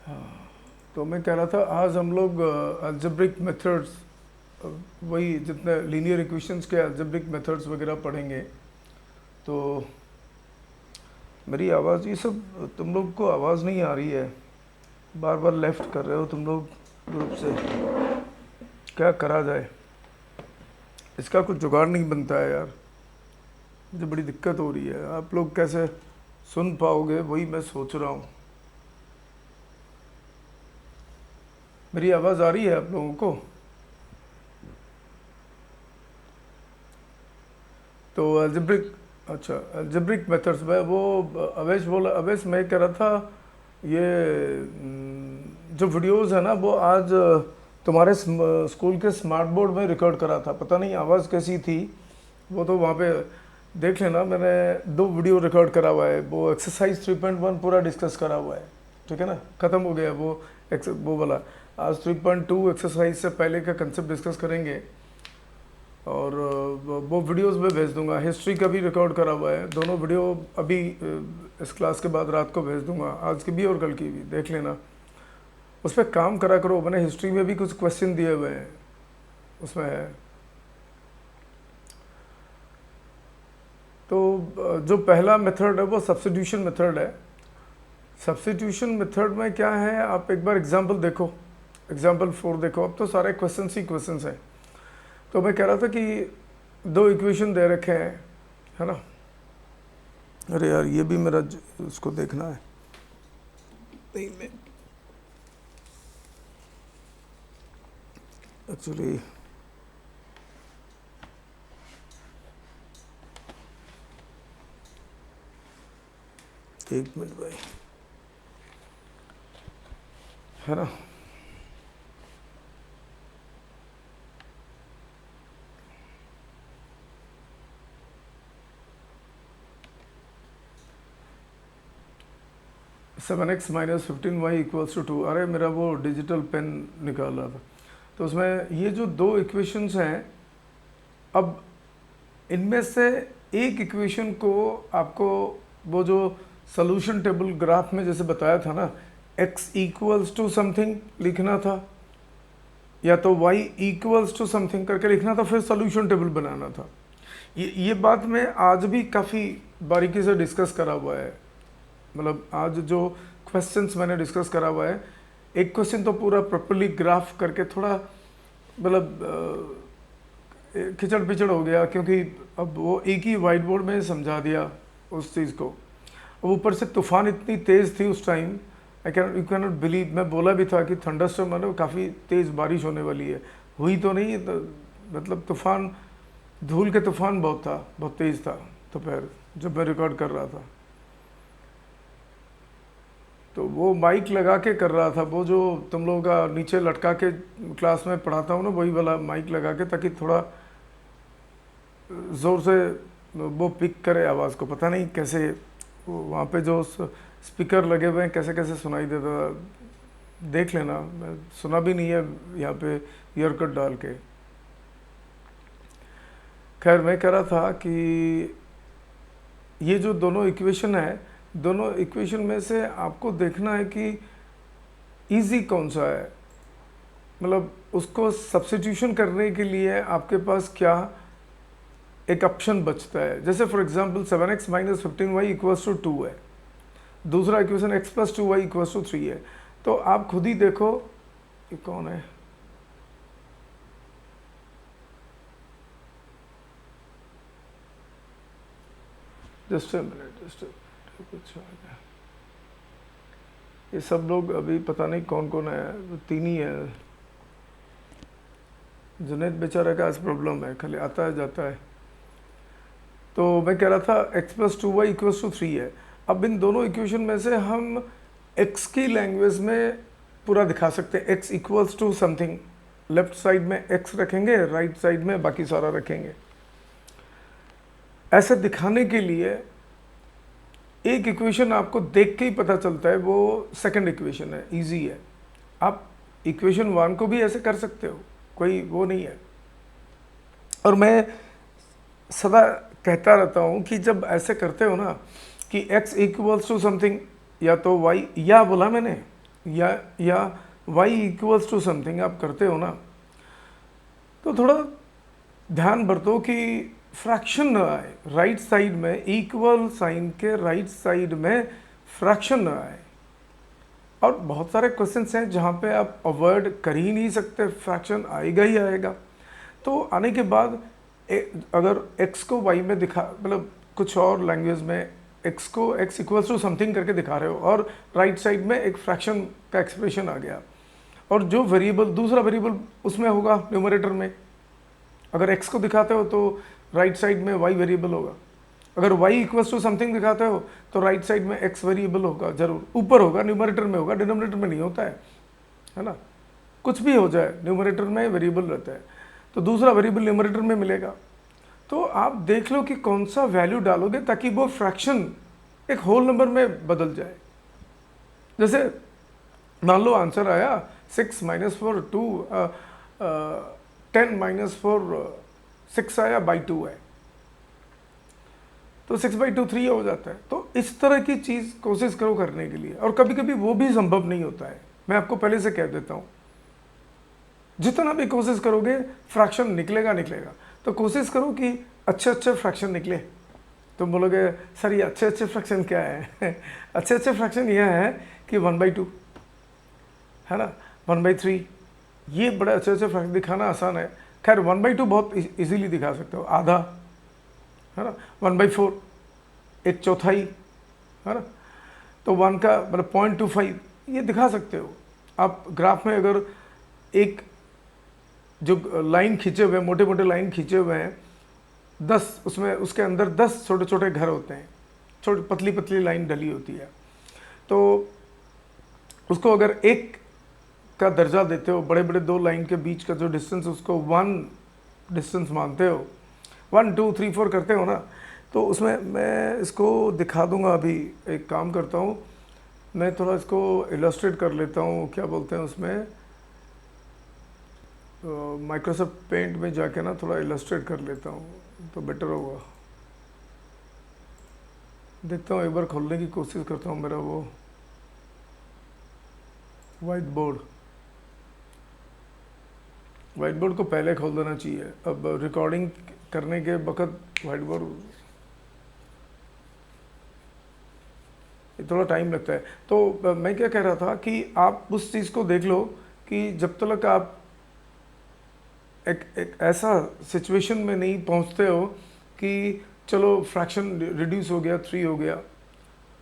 तो मैं कह रहा था आज हम लोग अलजेब्रिक मेथड्स, वही जितने लीनियर इक्वेशंस के अलजेब्रिक मेथड्स वगैरह पढ़ेंगे। तो मेरी आवाज़, ये सब तुम लोग को आवाज़ नहीं आ रही है, बार बार लेफ्ट कर रहे हो तुम लोग ग्रुप से, क्या करा जाए? इसका कुछ जुगाड़ नहीं बनता है यार, मुझे बड़ी दिक्कत हो रही है। आप लोग कैसे सुन पाओगे वही मैं सोच रहा हूँ। मेरी आवाज़ आ रही है आप लोगों को? तो अलजेब्रिक, अच्छा अलजेब्रिक मेथड्स में वो अवेश मैं कह रहा था, ये जो वीडियोस है ना वो आज तुम्हारे स्कूल के स्मार्ट बोर्ड में रिकॉर्ड करा था, पता नहीं आवाज़ कैसी थी, वो तो वहाँ पे देख लेना। मैंने 2 वीडियो रिकॉर्ड करा हुआ है, वो एक्सरसाइज 3.1 पूरा डिस्कस करा हुआ है, ठीक है ना, ख़त्म हो गया वो वाला। आज 3.2 एक्सरसाइज से पहले का कंसेप्ट डिस्कस करेंगे, और वो वीडियोस में भेज दूंगा। हिस्ट्री का भी रिकॉर्ड करा हुआ है, दोनों वीडियो अभी इस क्लास के बाद रात को भेज दूंगा, आज की भी और कल की भी, देख लेना। उस पर काम करा करो, मैंने हिस्ट्री में भी कुछ क्वेश्चन दिए हुए हैं उसमें है। तो जो पहला मेथड है वो सब्स्टिट्यूशन मेथड है। सब्स्टिट्यूशन मेथड में क्या है, आप एक बार एग्जांपल देखो, एग्जांपल 4 देखो। अब तो सारे क्वेश्चन ही क्वेश्चन हैं। तो मैं कह रहा था कि 2 इक्वेशन दे रखे हैं, है ना। अरे यार ये भी मेरा उसको देखना है, नहीं मैं एक्चुअली एक मिनट भाई, है ना। Seven x minus 15y equals to 2। अरे मेरा वो डिजिटल पेन निकाल रहा था, तो उसमें ये जो 2 इक्वेशंस हैं, अब इनमें से एक इक्वेशन को आपको वो जो सोल्यूशन टेबल ग्राफ में जैसे बताया था ना, x इक्वल्स टू समथिंग लिखना था, या तो y इक्वल्स टू समथिंग करके लिखना था, फिर सोल्यूशन टेबल बनाना था। ये बात मैं आज भी काफ़ी बारीकी से डिस्कस करा हुआ है, मतलब आज जो क्वेश्चंस मैंने डिस्कस करा हुआ है, एक क्वेश्चन तो पूरा प्रॉपर्ली ग्राफ करके थोड़ा मतलब खिचड़ पिचड़ हो गया, क्योंकि अब वो एक ही वाइट बोर्ड में समझा दिया उस चीज़ को। अब ऊपर से तूफान इतनी तेज़ थी उस time, you can not believe. मैं बोला भी था कि थंडरस्टॉर्म है ना, काफ़ी तेज़ बारिश होने वाली है, हुई तो नहीं, तो मतलब तूफान, धूल के तूफान बहुत था, बहुत तेज़ था दोपहर जब मैं रिकॉर्ड कर रहा था। तो वो माइक लगा के कर रहा था, वो जो तुम लोगों का नीचे लटका के क्लास में पढ़ाता हूँ ना, वही वाला माइक लगा के, ताकि थोड़ा ज़ोर से वो पिक करे आवाज़ को। पता नहीं कैसे वहाँ पे जो स्पीकर लगे हुए हैं कैसे कैसे सुनाई देता, देख लेना। मैं सुना भी नहीं है यहाँ पे ईयरकट डाल के। खैर मैं कह रहा था कि ये जो दोनों इक्वेशन है, दोनों इक्वेशन में से आपको देखना है कि इजी कौन सा है, मतलब उसको सब्स्टिट्यूशन करने के लिए आपके पास क्या एक ऑप्शन बचता है। जैसे for example 7x minus 15y equals to 2 है, दूसरा equation x plus 2y equals to 3 है। तो आप खुद ही देखो ये कौन है, जस्ट अ मिनट, जस्ट कुछ आ गया। ये सब लोग अभी पता नहीं कौन कौन है, 3 ही है। जुनेद बेचारा का आज प्रॉब्लम है, खाली आता है जाता है। तो मैं कह रहा था x plus 2y equals to 3 है। अब इन दोनों इक्वेशन में से हम x की लैंग्वेज में पूरा दिखा सकते हैं, x equals to something, left side में x रखेंगे, राइट साइड में बाकी सारा रखेंगे। ऐसे दिखाने के लिए एक इक्वेशन आपको देख के ही पता चलता है, वो सेकंड इक्वेशन है, इजी है। आप इक्वेशन 1 को भी ऐसे कर सकते हो, कोई वो नहीं है। और मैं सदा कहता रहता हूँ कि जब ऐसे करते हो ना कि x इक्वल्स टू समथिंग, या तो y, या बोला मैंने या y इक्वल्स टू समथिंग आप करते हो ना, तो थोड़ा ध्यान बरतो कि फ्रैक्शन न आए राइट साइड में, इक्वल साइन के राइट साइड में फ्रैक्शन न आए। और बहुत सारे क्वेश्चंस हैं जहाँ पे आप अवॉइड कर ही नहीं सकते, फ्रैक्शन आएगा ही आएगा। तो आने के बाद अगर x को y में दिखा, मतलब कुछ और लैंग्वेज में x को x इक्वल्स टू समथिंग करके दिखा रहे हो और राइट साइड में एक फ्रैक्शन का एक्सप्रेशन आ गया, और जो वेरिएबल दूसरा वेरिएबल उसमें होगा न्यूमरेटर में, अगर x को दिखाते हो तो राइट साइड में y वेरिएबल होगा, अगर y इक्वल्स टू समथिंग दिखाते हो तो राइट साइड में x वेरिएबल होगा, जरूर ऊपर होगा, न्यूमरेटर में होगा, डिनोमिनेटर में नहीं होता है ना। कुछ भी हो जाए न्यूमरेटर में वेरिएबल रहता है, तो दूसरा वेरिएबल न्यूमरेटर में मिलेगा। तो आप देख लो कि कौन सा वैल्यू डालोगे ताकि वो फ्रैक्शन एक होल नंबर में बदल जाए। जैसे मान लो आंसर आया 6 - 4 2 10 - 4 6 आया बाई 2 है, तो 6/2 3 हो जाता है। तो इस तरह की चीज़ कोशिश करो करने के लिए, और कभी कभी वो भी संभव नहीं होता है, मैं आपको पहले से कह देता हूँ। जितना भी कोशिश करोगे फ्रैक्शन निकलेगा निकलेगा, तो कोशिश करो कि अच्छे अच्छे फ्रैक्शन निकले। तुम बोलोगे सर ये अच्छे अच्छे फ्रैक्शन क्या है अच्छे अच्छे फ्रैक्शन यह है कि 1/2 है ना, 1/3, ये बड़े अच्छे अच्छे फ्रैक्शन दिखाना आसान है। खैर 1/2 बहुत इजीली दिखा सकते हो, आधा है ना, 1/4 एक चौथाई है ना, तो 1 का मतलब 0.25 ये दिखा सकते हो आप ग्राफ में। अगर एक जो लाइन खींचे हुए, मोटे मोटे लाइन खींचे हुए हैं 10, उसमें उसके अंदर 10 छोटे छोटे घर होते हैं, छोटी पतली पतली लाइन डली होती है, तो उसको अगर एक का दर्जा देते हो, बड़े बड़े दो लाइन के बीच का जो डिस्टेंस उसको 1 डिस्टेंस मानते हो, 1 2 3 4 करते हो ना, तो उसमें मैं इसको दिखा दूंगा। अभी एक काम करता हूँ, मैं थोड़ा इसको इलस्ट्रेट कर लेता हूँ, क्या बोलते हैं उसमें, माइक्रोसॉफ्ट पेंट में जाके ना थोड़ा इलस्ट्रेट कर लेता हूँ तो बेटर होगा। देखता हूँ, एक बार खोलने की कोशिश करता हूँ मेरा वो वाइट बोर्ड को पहले खोल देना चाहिए। अब रिकॉर्डिंग करने के वक्त वाइट बोर्ड थोड़ा टाइम लगता है। तो मैं क्या कह रहा था कि आप उस चीज़ को देख लो कि जब तक आप एक ऐसा सिचुएशन में नहीं पहुंचते हो कि चलो फ्रैक्शन रिड्यूस हो गया, 3 हो गया।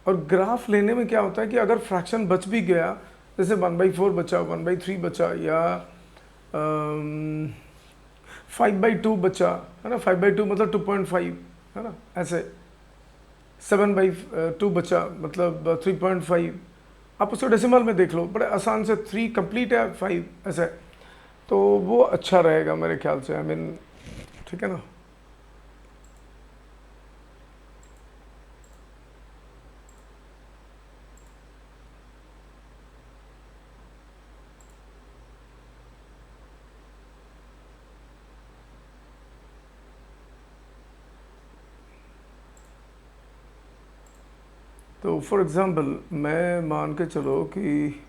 और ग्राफ लेने में क्या होता है कि अगर फ्रैक्शन बच भी गया, जैसे 1/4 बचा, 1/3 बचा, या 5/2 बचा है ना, 5/2 मतलब 2.5 है ना, ऐसे 7/2 बचा मतलब 3.5, आप उसको डेसिमल में देख लो, बड़े आसान से 3 कंप्लीट है 5 ऐसे, तो वो अच्छा रहेगा मेरे ख्याल से। आई मीन ठीक है ना। तो फॉर एग्ज़ाम्पल मैं मान के चलो कि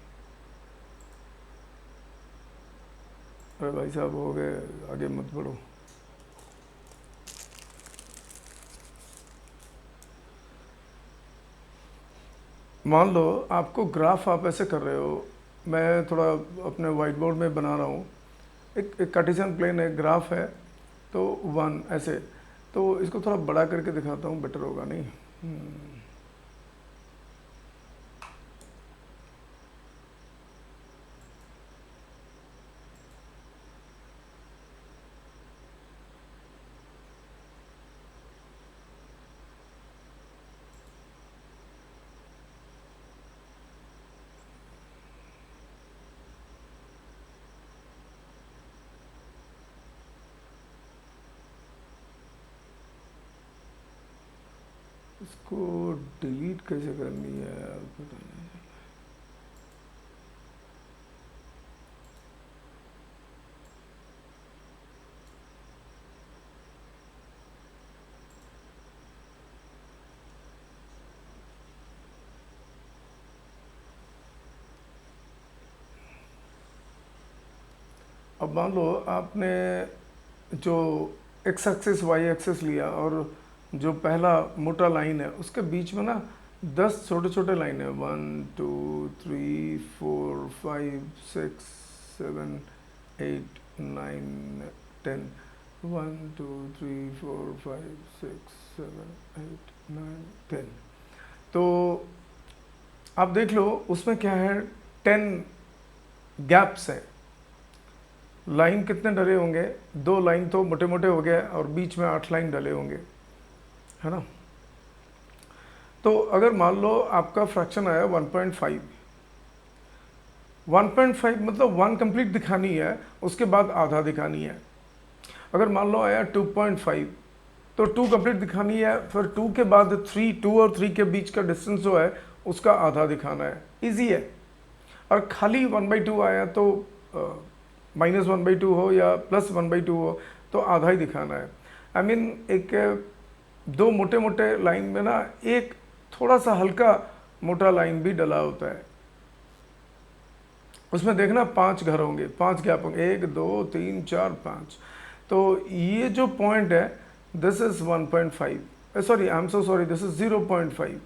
अरे भाई साहब हो गए, आगे मत बढ़ो। मान लो आपको ग्राफ आप ऐसे कर रहे हो, मैं थोड़ा अपने वाइट बोर्ड में बना रहा हूँ, एक कार्टेशियन प्लेन है, ग्राफ है, तो 1 ऐसे, तो इसको थोड़ा बड़ा करके दिखाता हूँ, बेटर होगा नहीं। इसको डिलीट कैसे करनी है यार, पता नहीं। अब मान लो आपने जो एक्स एक्सिस वाई एक्सिस लिया और जो पहला मोटा लाइन है उसके बीच में ना 10 छोटे छोटे लाइन है, 1 2 3 4 5 6 7 8 9 10, 1 2 3 4 5 6 7 8 9 10। तो आप देख लो उसमें क्या है, 10 गैप्स है। लाइन कितने डले होंगे, 2 लाइन तो मोटे मोटे हो गए और बीच में 8 लाइन डले होंगे, है ना। तो अगर मान लो आपका फ्रैक्शन आया 1.5, 1.5 मतलब 1 कंप्लीट दिखानी है, उसके बाद आधा दिखानी है। अगर मान लो आया 2.5 तो 2 कंप्लीट दिखानी है, फिर 2 के बाद 3, 2 और 3 के बीच का डिस्टेंस जो है उसका आधा दिखाना है। इजी है। और खाली 1/2 आया तो -1/2 हो या +1/2 हो तो आधा ही दिखाना है। आई मीन एक 2 मोटे मोटे लाइन में ना एक थोड़ा सा हल्का मोटा लाइन भी डला होता है। उसमें देखना 5 घर होंगे, 5 गैप होंगे, 1 2 3 4 5। तो ये जो पॉइंट है this is 1.5, sorry I am so sorry, this is 0.5,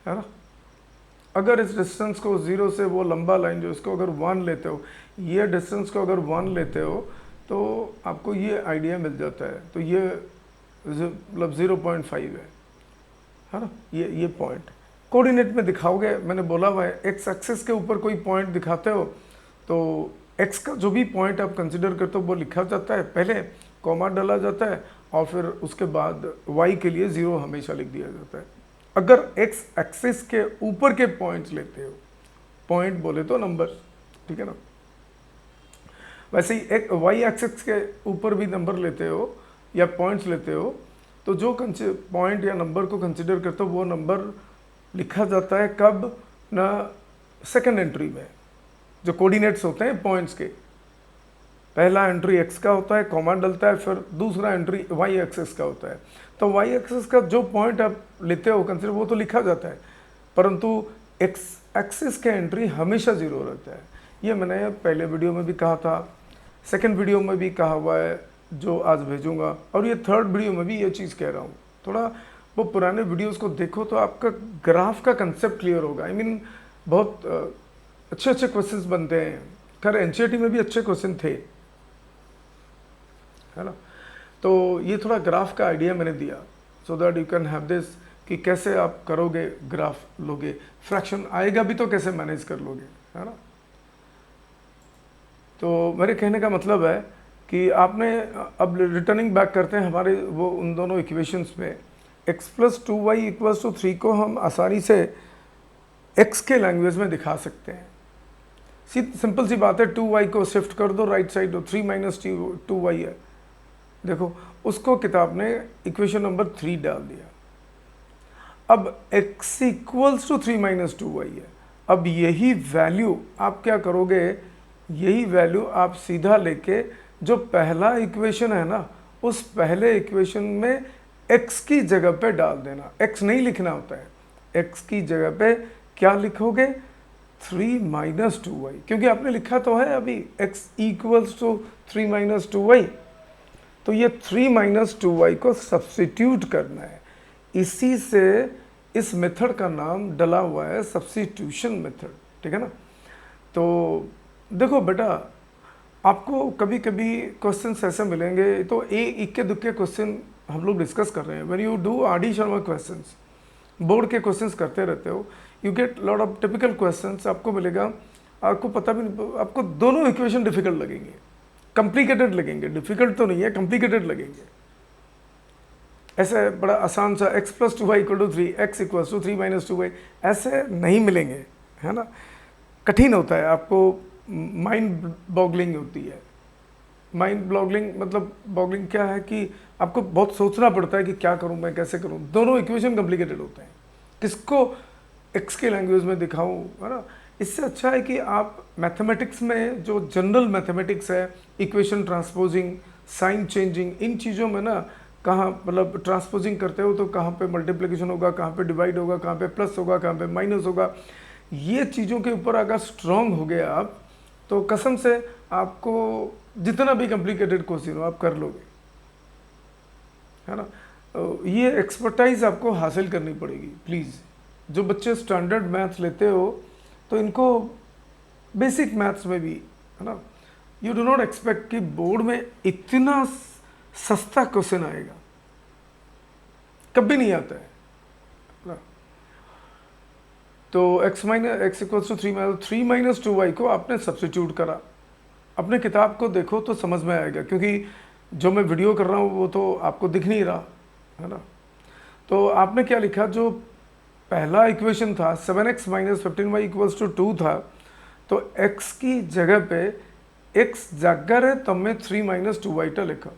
है ना। अगर इस डिस्टेंस को 0 से, वो लंबा लाइन जो इसको अगर 1 लेते हो, ये डिस्टेंस को अगर 1 लेते हो तो आपको ये आइडिया मिल जाता है। तो ये मतलब 0.5 है ना। ये पॉइंट कोऑर्डिनेट में दिखाओगे, मैंने बोला हुआ है एक्स एक्सिस के ऊपर कोई पॉइंट दिखाते हो तो एक्स का जो भी पॉइंट आप कंसिडर करते हो वो लिखा जाता है, पहले कॉमा डाला जाता है और फिर उसके बाद वाई के लिए 0 हमेशा लिख दिया जाता है। अगर एक्स एक्सिस के ऊपर के पॉइंट्स लेते हो, पॉइंट बोले तो नंबर, ठीक है ना। वैसे ही एक वाई एक्सिस के ऊपर भी नंबर लेते हो या पॉइंट्स लेते हो तो जो पॉइंट या नंबर को कंसिडर करते हो वो नंबर लिखा जाता है कब ना, सेकंड एंट्री में। जो कोऑर्डिनेट्स होते हैं पॉइंट्स के, पहला एंट्री एक्स का होता है, कॉमा डलता है, फिर दूसरा एंट्री वाई एक्सिस का होता है। तो वाई एक्सिस का जो पॉइंट आप लेते हो कंसिडर, वो तो लिखा जाता है, परंतु एक्स एक्सिस के एंट्री हमेशा 0 रहता है। ये मैंने पहले वीडियो में भी कहा था, सेकंड वीडियो में भी कहा हुआ है जो आज भेजूंगा, और ये थर्ड वीडियो में भी ये चीज़ कह रहा हूँ। थोड़ा वो पुराने वीडियोस को देखो तो आपका ग्राफ का कंसेप्ट क्लियर होगा। आई मीन बहुत अच्छे अच्छे क्वेश्चंस बनते हैं। खैर एनसीईआरटी में भी अच्छे क्वेश्चन थे, है ना। तो ये थोड़ा ग्राफ का आइडिया मैंने दिया so that you can have this कि कैसे आप करोगे, ग्राफ लोगे, फ्रैक्शन आएगा भी तो कैसे मैनेज कर लोगे, है ना। तो मेरे कहने का मतलब है कि आपने अब रिटर्निंग बैक करते हैं हमारे वो उन दोनों इक्वेशंस में, x + 2y = 3 को हम आसानी से x के लैंग्वेज में दिखा सकते हैं। सिंपल सी बात है, 2y को शिफ्ट कर दो राइट साइड, 3 - 2y है। देखो उसको किताब ने इक्वेशन नंबर 3 डाल दिया। अब x = 3 - 2y है। अब यही वैल्यू आप क्या करोगे, यही वैल्यू आप सीधा लेके जो पहला इक्वेशन है ना, उस पहले इक्वेशन में x की जगह पे डाल देना। x नहीं लिखना होता है, x की जगह पे क्या लिखोगे, 3 - 2y, क्योंकि आपने लिखा तो है अभी x = 3 - 2y। तो ये 3 - 2y को सब्स्टिट्यूट करना है। इसी से इस मेथड का नाम डला हुआ है सब्स्टिट्यूशन मेथड, ठीक है ना। तो देखो बेटा, आपको कभी कभी क्वेश्चंस ऐसे मिलेंगे, तो इक्के दुक्के क्वेश्चन हम लोग डिस्कस कर रहे हैं। When you do R D Sharma questions, board के क्वेश्चंस करते रहते हो, you get lot of typical questions. आपको मिलेगा, आपको पता भी नहीं, आपको दोनों इक्वेशन डिफिकल्ट लगेंगे, कॉम्प्लिकेटेड लगेंगे, डिफिकल्ट तो नहीं है, कॉम्प्लिकेटेड लगेंगे। ऐसे बड़ा आसान सा x + 2y = 3, x = 3 - 2y ऐसे नहीं मिलेंगे, है ना। कठिन होता है, आपको माइंड बॉगलिंग होती है। माइंड बॉगलिंग मतलब बॉगलिंग क्या है कि आपको बहुत सोचना पड़ता है कि क्या करूं मैं, कैसे करूं। दोनों इक्वेशन कॉम्प्लिकेटेड होते हैं, किसको x के लैंग्वेज में दिखाऊं, है ना। इससे अच्छा है कि आप मैथमेटिक्स में जो जनरल मैथमेटिक्स है, इक्वेशन ट्रांसपोजिंग, साइन चेंजिंग, इन चीज़ों में ना कहाँ मतलब ट्रांसपोजिंग करते हो तो कहाँ पे मल्टीप्लिकेशन होगा, कहाँ पे डिवाइड होगा, कहाँ पे प्लस होगा, कहाँ पे माइनस होगा, ये चीज़ों के ऊपर अगर स्ट्रांग हो गए आप तो कसम से आपको जितना भी कॉम्प्लिकेटेड क्वेश्चन हो आप कर लोगे, है ना। ये एक्सपर्टाइज आपको हासिल करनी पड़ेगी प्लीज़। जो बच्चे स्टैंडर्ड मैथ्स लेते हो तो इनको बेसिक मैथ्स में भी, है ना, यू डू नॉट एक्सपेक्ट कि बोर्ड में इतना सस्ता क्वेश्चन आएगा, कभी नहीं आता है ना। तो x equals to 3 minus 2y को आपने सब्स्टिट्यूट करा, अपने किताब को देखो तो समझ में आएगा, क्योंकि जो मैं वीडियो कर रहा हूँ वो तो आपको दिख नहीं रहा, है ना। तो आपने क्या लिखा, जो पहला इक्वेशन था 7x minus 15y equals to 2 था, तो x की जगह पे x जाकर है तब में 3 माइनस 2y टा लिखा,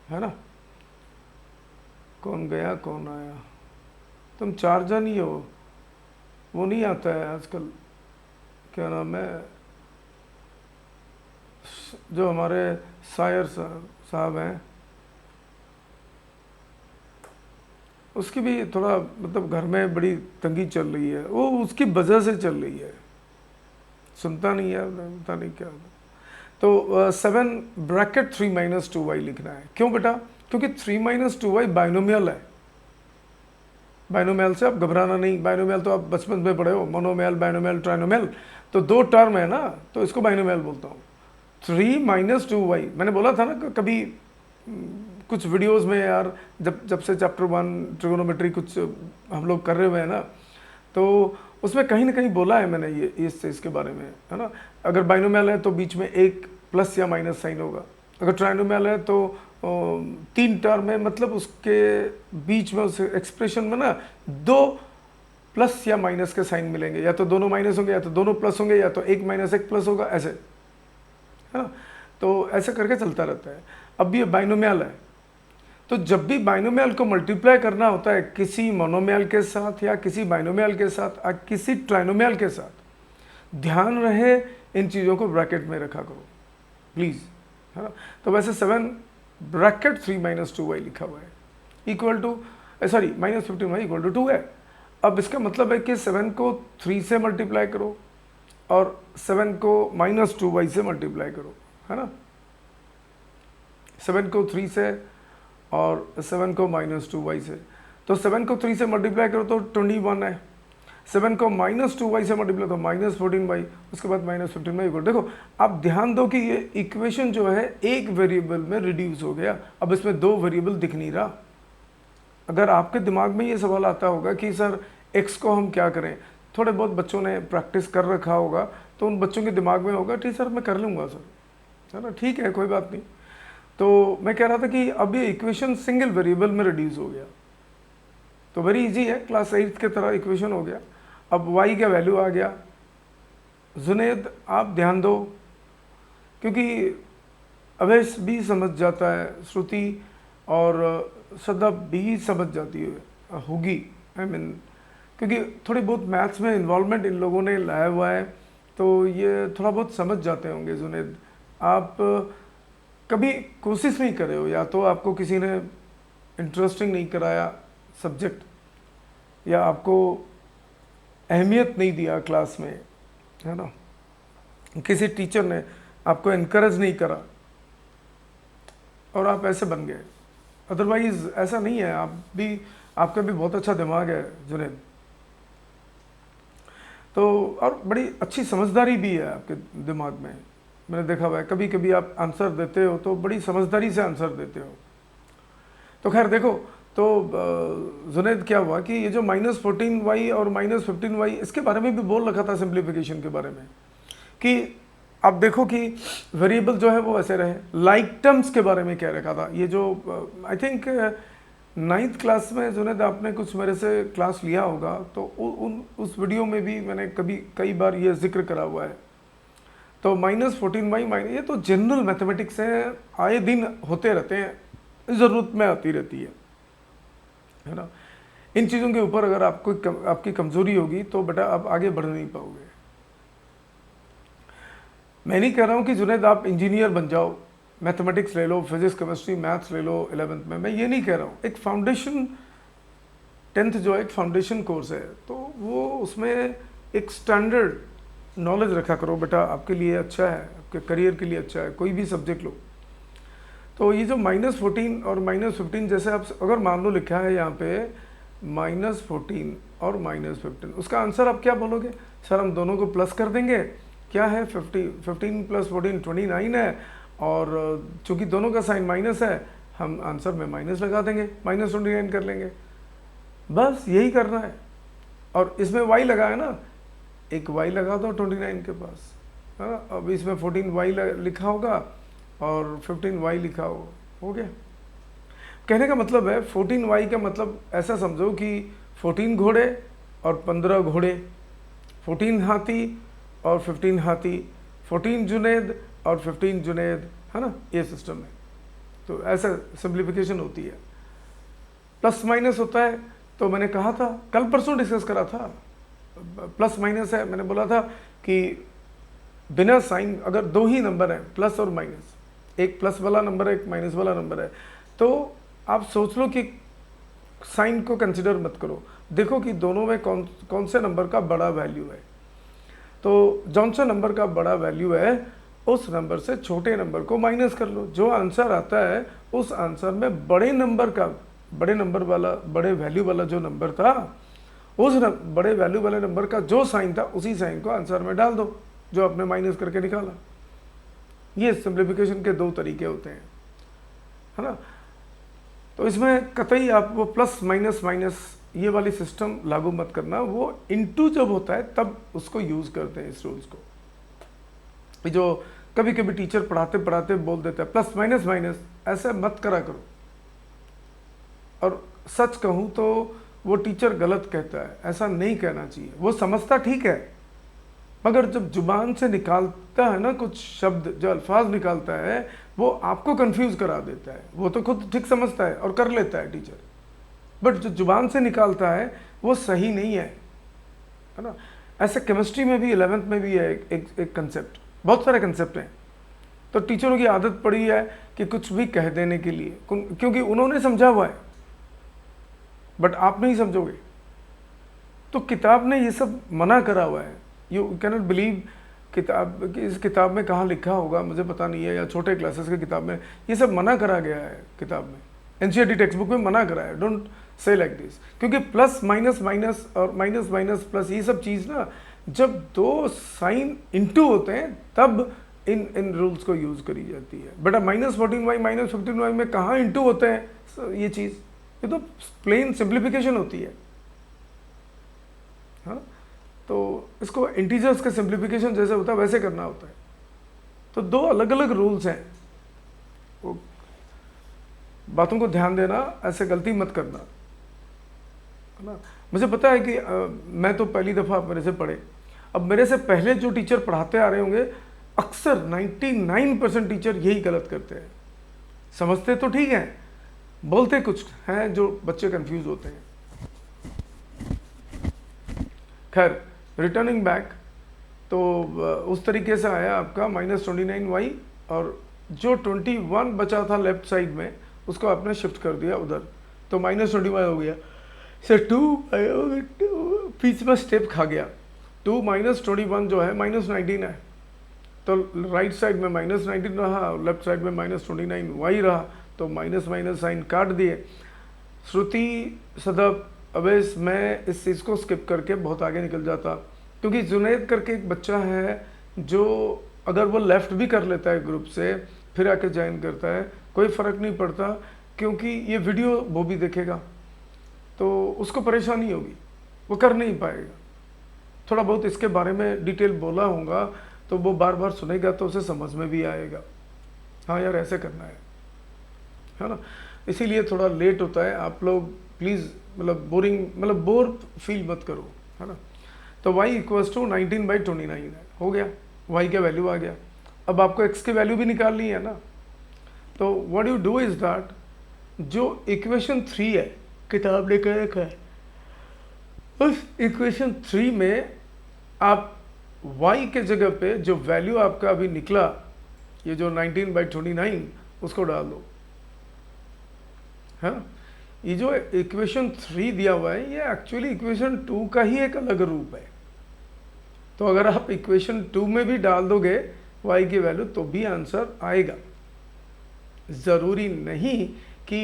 है ना। कौन गया कौन आया, तुम 4 जन ही हो, वो नहीं आता है आजकल, क्या नाम है, जो हमारे सायर साहब हैं, उसकी भी थोड़ा मतलब घर में बड़ी तंगी चल रही है, वो उसकी वजह से चल रही है, सुनता नहीं है, पता नहीं क्या। तो 7 ब्रैकेट 3 माइनस 2y लिखना है। क्यों बेटा, क्योंकि 3 माइनस 2y बाइनोमियल है। बाइनोमियल से आप घबराना नहीं, बाइनोमियल तो आप बचपन में पढ़े हो, मोनोमियल, बाइनोमियल, ट्राइनोमियल, तो 2 टर्म है ना, तो इसको बाइनोमियल बोलता हूँ। 3 माइनस 2y, मैंने बोला था ना कभी कुछ वीडियोस में यार, जब से चैप्टर 1 ट्रिगोनोमेट्री कुछ हम लोग कर रहे हुए हैं ना, तो उसमें कहीं ना कहीं बोला है मैंने ये इसके बारे में, है ना। अगर बाइनोमियल है तो बीच में एक प्लस या माइनस साइन होगा, अगर ट्राइनोमियल है तो 3 टर्म है, मतलब उसके बीच में उस एक्सप्रेशन में ना 2 प्लस या माइनस के साइन मिलेंगे, या तो दोनों माइनस होंगे या तो दोनों प्लस होंगे, या तो एक माइनस एक प्लस होगा, ऐसे, है ना। तो ऐसे करके चलता रहता है। अब ये बाइनोमियल है, तो जब भी बाइनोमियल को मल्टीप्लाई करना होता है किसी मोनोमियल के साथ या किसी बाइनोमियल के साथ या किसी ट्राइनोमियल के साथ, ध्यान रहे इन चीज़ों को ब्रैकेट में रखा करो प्लीज़, है ना। तो वैसे 7 ब्रैकेट 3 माइनस 2y लिखा हुआ है, equal to sorry minus 15y equal to 2 है। अब इसका मतलब है कि 7 को 3 से मल्टीप्लाई करो और 7 को माइनस 2y से मल्टीप्लाई करो, है ना। 7 को 3 से और 7 को माइनस 2y से, तो 7 को 3 से मल्टीप्लाई करो तो 21 है, 7 को माइनस 2y से मल्टीप्लाई तो माइनस 14y, उसके बाद माइनस 15y इक्वल। देखो आप ध्यान दो कि ये इक्वेशन जो है एक वेरिएबल में रिड्यूस हो गया, अब इसमें 2 वेरिएबल दिख नहीं रहा। अगर आपके दिमाग में ये सवाल आता होगा कि सर x को हम क्या करें, थोड़े बहुत बच्चों ने प्रैक्टिस कर रखा होगा तो उन बच्चों के दिमाग में होगा ठीक सर मैं कर लूँगा सर, है ना, ठीक है कोई बात नहीं। तो मैं कह रहा था कि अब ये इक्वेशन सिंगल वेरिएबल में रिड्यूस हो गया, तो वेरी इजी है, क्लास 8 के तरह इक्वेशन हो गया। अब y का वैल्यू आ गया। जुनेद आप ध्यान दो, क्योंकि अवैस भी समझ जाता है, श्रुति और सदा भी समझ जाती है होगी, आई मीन क्योंकि थोड़ी बहुत मैथ्स में इन्वॉल्वमेंट इन लोगों ने लाया हुआ है, तो ये थोड़ा बहुत समझ जाते होंगे। जुनेद आप कभी कोशिश नहीं करे हो, या तो आपको किसी ने इंटरेस्टिंग नहीं कराया सब्जेक्ट, या आपको अहमियत नहीं दिया क्लास में, है ना, किसी टीचर ने आपको इनकरेज नहीं करा और आप ऐसे बन गए। अदरवाइज ऐसा नहीं है, आपका भी बहुत अच्छा दिमाग है जुनेद, तो और बड़ी अच्छी समझदारी भी है आपके दिमाग में, मैंने देखा हुआ है। कभी कभी आप आंसर देते हो तो बड़ी समझदारी से आंसर देते हो। तो खैर देखो, तो जुनेद क्या हुआ कि ये जो माइनस 14y और माइनस 15y, इसके बारे में भी बोल रखा था सिंप्लीफिकेशन के बारे में, कि आप देखो कि वेरिएबल जो है वो ऐसे रहे। लाइक टर्म्स के बारे में क्या रखा था, ये जो आई थिंक 9th क्लास में जुनेद आपने कुछ मेरे से क्लास लिया होगा, तो उस वीडियो में भी मैंने कई बार ये जिक्र करा हुआ है। तो माइनस 14y ये तो जनरल मैथमेटिक्स है, आए दिन होते रहते हैं, ज़रूरत में आती रहती है ना। इन चीज़ों के ऊपर अगर आपकी कमज़ोरी होगी तो बेटा आप आगे बढ़ नहीं पाओगे। मैं नहीं कह रहा हूँ कि जुनेद आप इंजीनियर बन जाओ, मैथमेटिक्स ले लो, फिजिक्स केमिस्ट्री मैथ्स ले लो 11th में, मैं ये नहीं कह रहा हूँ। एक फाउंडेशन 10th जो है एक फाउंडेशन कोर्स है, तो वो उसमें एक स्टैंडर्ड नॉलेज रखा करो बेटा, आपके लिए अच्छा है, आपके आपके करियर के लिए अच्छा है, कोई भी सब्जेक्ट लो। तो ये जो -14 और -15 जैसे आप अगर मान लो लिखा है यहाँ पे -14 और -15, उसका आंसर आप क्या बोलोगे? सर हम दोनों को प्लस कर देंगे, क्या है 15 + 14 29 है, और चूंकि दोनों का साइन माइनस है हम आंसर में माइनस लगा देंगे, -29 कर लेंगे, बस यही करना है। और इसमें y लगा है ना, एक y लगा दो 29 के पास, है ना। अब इसमें 14y लिखा होगा और 15y लिखा होगा, हो गया। कहने का मतलब है 14y का मतलब ऐसा समझो कि 14 घोड़े और 15 घोड़े, 14 हाथी और 15 हाथी, 14 जुनेद और 15 जुनेद, है ना, ये सिस्टम है। तो ऐसा सिंप्लीफिकेशन होती है। प्लस माइनस होता है, तो मैंने कहा था, कल परसों डिस्कस करा था, प्लस माइनस है, मैंने बोला था कि बिना साइन अगर दो ही नंबर हैं प्लस और माइनस, एक प्लस वाला नंबर है एक माइनस वाला नंबर है, तो आप सोच लो कि साइन को कंसिडर मत करो, देखो कि दोनों में कौन से नंबर का बड़ा वैल्यू है। तो जौन सा नंबर का बड़ा वैल्यू है उस नंबर से छोटे नंबर को माइनस कर लो, जो आंसर आता है उस आंसर में बड़े नंबर वाला बड़े वैल्यू वाला जो नंबर था, उस बड़े वैल्यू वाले नंबर का जो साइन था उसी साइन को आंसर में डाल दो जो आपने माइनस करके निकाला। ये सिंप्लीफिकेशन के दो तरीके होते हैं, है ना। तो इसमें कतई आप वो प्लस माइनस माइनस ये वाली सिस्टम लागू मत करना, वो इनटू जब होता है तब उसको यूज करते हैं इस रूल्स को। जो कभी कभी टीचर पढ़ाते पढ़ाते बोल देता है प्लस माइनस माइनस, ऐसा मत करा करो। और सच कहूँ तो वो टीचर गलत कहता है, ऐसा नहीं कहना चाहिए। वो समझता ठीक है, मगर जब जुबान से निकालता है ना कुछ शब्द, जो अल्फाज निकालता है वो आपको कंफ्यूज करा देता है। वो तो खुद ठीक समझता है और कर लेता है टीचर, बट जो जुबान से निकालता है वो सही नहीं है ना। ऐसे केमिस्ट्री में भी 11th में भी है एक कंसेप्ट, बहुत सारे कंसेप्ट हैं। तो टीचरों की आदत पड़ी है कि कुछ भी कह देने के लिए, क्योंकि उन्होंने समझा हुआ है, बट आप नहीं समझोगे। तो किताब ने ये सब मना करा हुआ है। यू कैनॉट बिलीव, इस किताब में कहाँ लिखा होगा मुझे पता नहीं है, या छोटे क्लासेस की किताब में ये सब मना करा गया है। किताब में एनसीईआरटी टेक्स्ट बुक में मना करा है, डोंट से लाइक दिस। क्योंकि प्लस माइनस माइनस और माइनस माइनस प्लस ये सब चीज़ ना, जब दो साइन इनटू होते हैं तब इन रूल्स को यूज़ करी जाती है। बेटा -14y -15y में कहाँ इनटू होते हैं ये चीज़, ये तो प्लेन सिंप्लीफिकेशन होती है, हाँ। तो इसको इंटीजर्स के सिंप्लीफिकेशन जैसे होता है वैसे करना होता है। तो दो अलग अलग रूल्स हैं, वो बातों को ध्यान देना, ऐसे गलती मत करना, है ना। मुझे पता है कि मैं तो पहली दफ़ा मेरे से पढ़े, अब मेरे से पहले जो टीचर पढ़ाते आ रहे होंगे, अक्सर 99% टीचर यही गलत करते हैं। समझते तो ठीक है, बोलते कुछ हैं जो बच्चे कंफ्यूज होते हैं। खैर, रिटर्निंग बैक, तो उस तरीके से आया आपका -29y, और जो 21 बचा था लेफ्ट साइड में उसको आपने शिफ्ट कर दिया उधर, तो -21 हो गया। सर 2 बीच में स्टेप खा गया। 2 - 21 जो है -19 है, तो राइट साइड में -19 रहा, लेफ्ट साइड में -29y रहा, तो माइनस माइनस साइन काट दिए। श्रुति, सदब, अवैस, मैं इस चीज़ को स्किप करके बहुत आगे निकल जाता, क्योंकि जुनैद करके एक बच्चा है जो अगर वो लेफ़्ट भी कर लेता है ग्रुप से फिर आके ज्वाइन करता है, कोई फ़र्क नहीं पड़ता, क्योंकि ये वीडियो वो भी देखेगा तो उसको परेशानी होगी, वो कर नहीं पाएगा। थोड़ा बहुत इसके बारे में डिटेल बोला होगा तो वो बार बार सुनेगा तो उसे समझ में भी आएगा, हाँ यार ऐसे करना है ना। इसीलिए थोड़ा लेट होता है। आप लोग प्लीज़ बोर फील मत करो, है ना। तो y = 19/29 है, हो गया, y का वैल्यू आ गया। अब आपको x की वैल्यू भी निकालनी है ना, तो what you do is that, जो इक्वेशन 3 है किताब ने कह रखा है, उस इक्वेशन 3 में आप y के जगह पे जो वैल्यू आपका अभी निकला, ये जो 19/29, उसको डाल दो, हाँ। ये जो इक्वेशन 3 दिया हुआ है ये एक्चुअली इक्वेशन 2 का ही एक अलग रूप है। तो अगर आप इक्वेशन 2 में भी डाल दोगे y की वैल्यू तो भी आंसर आएगा। ज़रूरी नहीं कि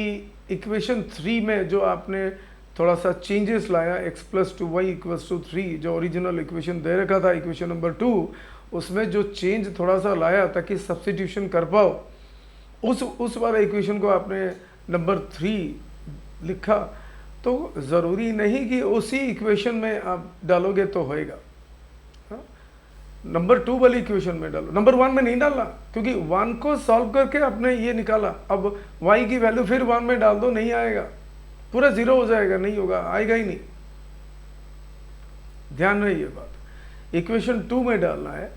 इक्वेशन 3 में जो आपने थोड़ा सा चेंजेस लाया x + 2y = 3, जो ओरिजिनल इक्वेशन दे रखा था इक्वेशन नंबर 2, उसमें जो चेंज थोड़ा सा लाया ताकि सब्स्टिट्यूशन कर पाओ, उस वाला इक्वेशन को आपने नंबर 3 लिखा, तो ज़रूरी नहीं कि उसी इक्वेशन में आप डालोगे तो होएगा। नंबर 2 वाली इक्वेशन में डालो, नंबर 1 में नहीं डालना, क्योंकि 1 को सॉल्व करके आपने ये निकाला। अब y की वैल्यू फिर 1 में डाल दो, नहीं आएगा, पूरा 0 हो जाएगा, नहीं होगा, आएगा ही नहीं। ध्यान रहे ये बात, इक्वेशन 2 में डालना है,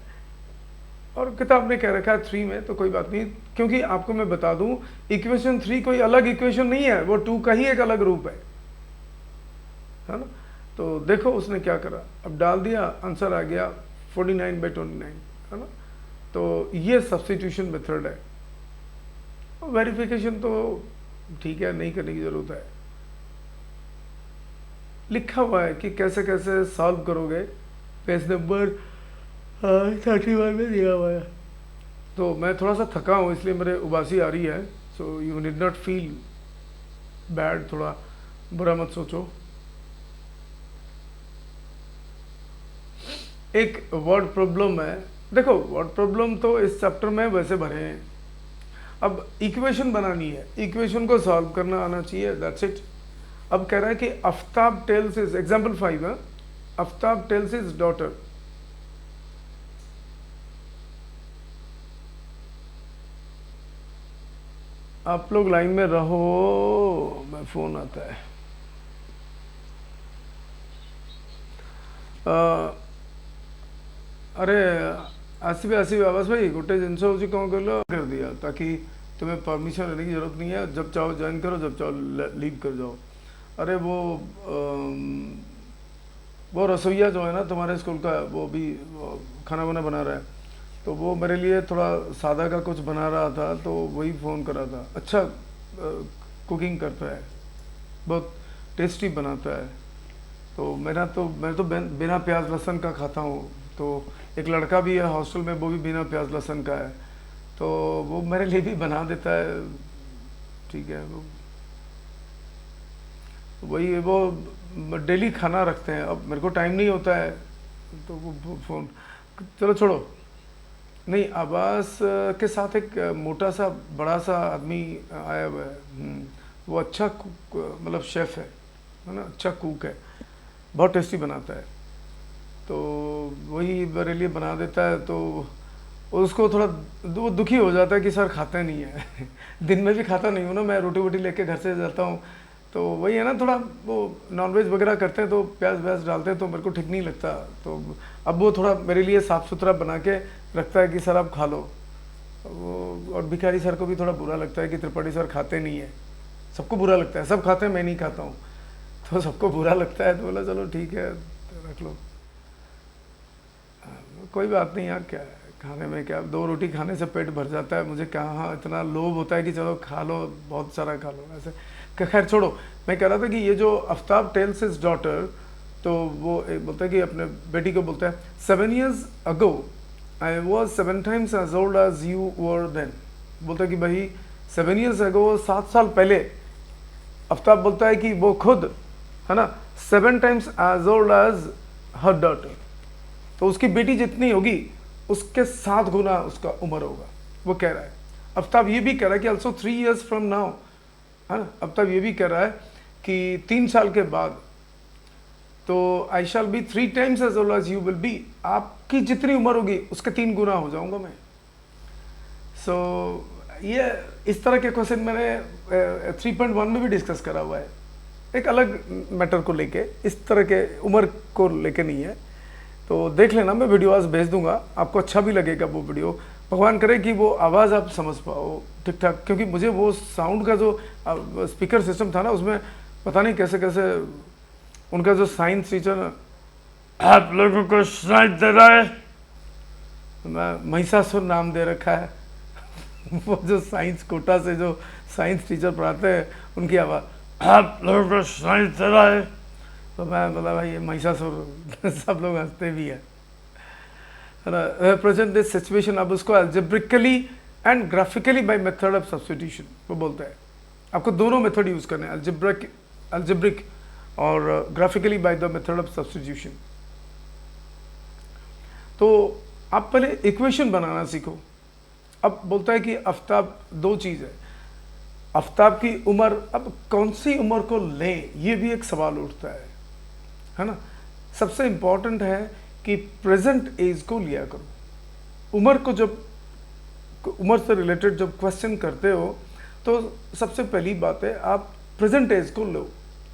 और किताब ने कह रखा है 3 में, तो कोई बात नहीं। क्योंकि आपको मैं बता दूं, इक्वेशन 3 कोई अलग इक्वेशन नहीं है, वो 2 का ही एक अलग रूप है ना। तो देखो उसने क्या करा, अब डाल दिया, आंसर आ गया 49/29, है ना। तो ये सब्स्टिट्यूशन मेथड है। वेरिफिकेशन तो ठीक है, नहीं करने की ज़रूरत है। लिखा हुआ है कि कैसे कैसे सॉल्व करोगे, पेज नंबर 31 में दिया हुआ है। तो मैं थोड़ा सा थका हूँ, इसलिए मेरे उबासी आ रही है, so you need not feel bad, थोड़ा बुरा मत सोचो। एक वर्ड प्रॉब्लम है, देखो वर्ड प्रॉब्लम तो इस चैप्टर में वैसे भरे हैं। अब इक्वेशन बनानी है, इक्वेशन को सॉल्व करना आना चाहिए, दैट्स इट। अब कह रहा है कि आफ्ताब टेल्स हिज, एग्जाम्पल 5 है, आफ्ताब टेल्स हिज डॉटर, आप लोग लाइन में रहो, मैं फोन आता है। अरे आसिफ आवाज़ भाई, गोटे जिनस हूँ कौन कर दिया, ताकि तुम्हें परमिशन लेने की ज़रूरत नहीं है, जब चाहो ज्वाइन करो, जब चाहो लीव कर जाओ। अरे वो रसोईया जो है ना तुम्हारे स्कूल का, वो भी खाना वाना बना रहा है, तो वो मेरे लिए थोड़ा सादा का कुछ बना रहा था, तो वही फ़ोन करा था। अच्छा कुकिंग करता है, बहुत टेस्टी बनाता है। तो मैं तो बिना प्याज लहसुन का खाता हूँ। तो एक लड़का भी है हॉस्टल में, वो भी बिना प्याज लहसुन का है, तो वो मेरे लिए भी बना देता है, ठीक है। वो डेली खाना रखते हैं। अब मेरे को टाइम नहीं होता है, तो वो फ़ोन, चलो छोड़ो। नहीं, आवास के साथ एक मोटा सा बड़ा सा आदमी आया हुआ है, वो अच्छा मतलब शेफ़ है ना, अच्छा कुक है, बहुत टेस्टी बनाता है। तो वही मेरे लिए बना देता है, तो उसको थोड़ा वो दुखी हो जाता है कि सर खाते नहीं है दिन में भी खाता नहीं हूँ ना मैं, रोटी वोटी लेके घर से जाता हूँ, तो वही है ना, थोड़ा वो नॉनवेज वगैरह करते हैं तो प्याज व्याज डालते हैं, तो मेरे को ठीक नहीं लगता। तो अब वो थोड़ा मेरे लिए साफ़ सुथरा बना के रखता है कि सर आप खा लो। वो और भिखारी सर को भी थोड़ा बुरा लगता है कि त्रिपाठी सर खाते नहीं है, सबको बुरा लगता है, सब खाते हैं, मैं नहीं खाता हूँ, तो सबको बुरा लगता है। तो बोला चलो ठीक है, तो रख लो, कोई बात नहीं यार, क्या है खाने में, क्या 2 रोटी खाने से पेट भर जाता है। मुझे कहाँ इतना लोभ होता है कि चलो खा लो, बहुत सारा खा लो ऐसे। खैर छोड़ो, मैं कह रहा था कि ये जो आफ्ताब टेल्स हिज डॉटर, तो वो बोलता है कि अपने बेटी को बोलता है 7 years ago I was 7 times as old as you were then। बोलता है कि भाई 7 years ago, 7 साल पहले, आफ्ताब बोलता है कि वो खुद है ना 7 times as old as her daughter, तो उसकी बेटी जितनी होगी उसके 7 गुना उसका उम्र होगा, वो कह रहा है। आफ्ताब ये भी कह रहा है कि also 3 years from now, है ना, आफ्ताब ये भी कह रहा है कि 3 साल के बाद, तो आई shall be 3 times as old as you will be, आपकी जितनी उम्र होगी उसके 3 गुना हो जाऊंगा मैं। सो ये इस तरह के क्वेश्चन मैंने 3.1 में भी डिस्कस करा हुआ है, एक अलग मैटर को लेके, इस तरह के उम्र को लेके नहीं है। तो देख लेना, मैं वीडियो आज भेज दूंगा, आपको अच्छा भी लगेगा वो वीडियो। भगवान करे कि वो आवाज़ आप समझ पाओ ठीक ठाक, क्योंकि मुझे वो साउंड का जो स्पीकर सिस्टम था ना, उसमें पता नहीं कैसे कैसे उनका जो साइंस टीचर आप लोगों को साइंस दे रहा है, मैं महिषासुर नाम दे रखा है वो जो साइंस कोटा से जो साइंस टीचर पढ़ाते हैं, उनकी आवाज़ आप लोगों को साइंस दे रहा है, तो मैं बोला भाई ये महिषासुर सब लोग हंसते भी है। है ना, प्रेजेंट दिस सिचुएशन, अब उसको algebraically and graphically by method of substitution वो बोलता है। आपको दोनों मेथड यूज करने हैं, अल्जेब्रिक और graphically by the method of substitution. तो आप पहले इक्वेशन बनाना सीखो। अब बोलता है कि आफ्ताब, दो चीज़ है, आफ्ताब की उम्र, अब कौन सी उम्र को लें, ये भी एक सवाल उठता है ना। सबसे इंपॉर्टेंट है कि प्रेजेंट एज को लिया करो। उम्र को जब, उम्र से रिलेटेड जब क्वेश्चन करते हो तो सबसे पहली बात है आप प्रेजेंट एज को लो,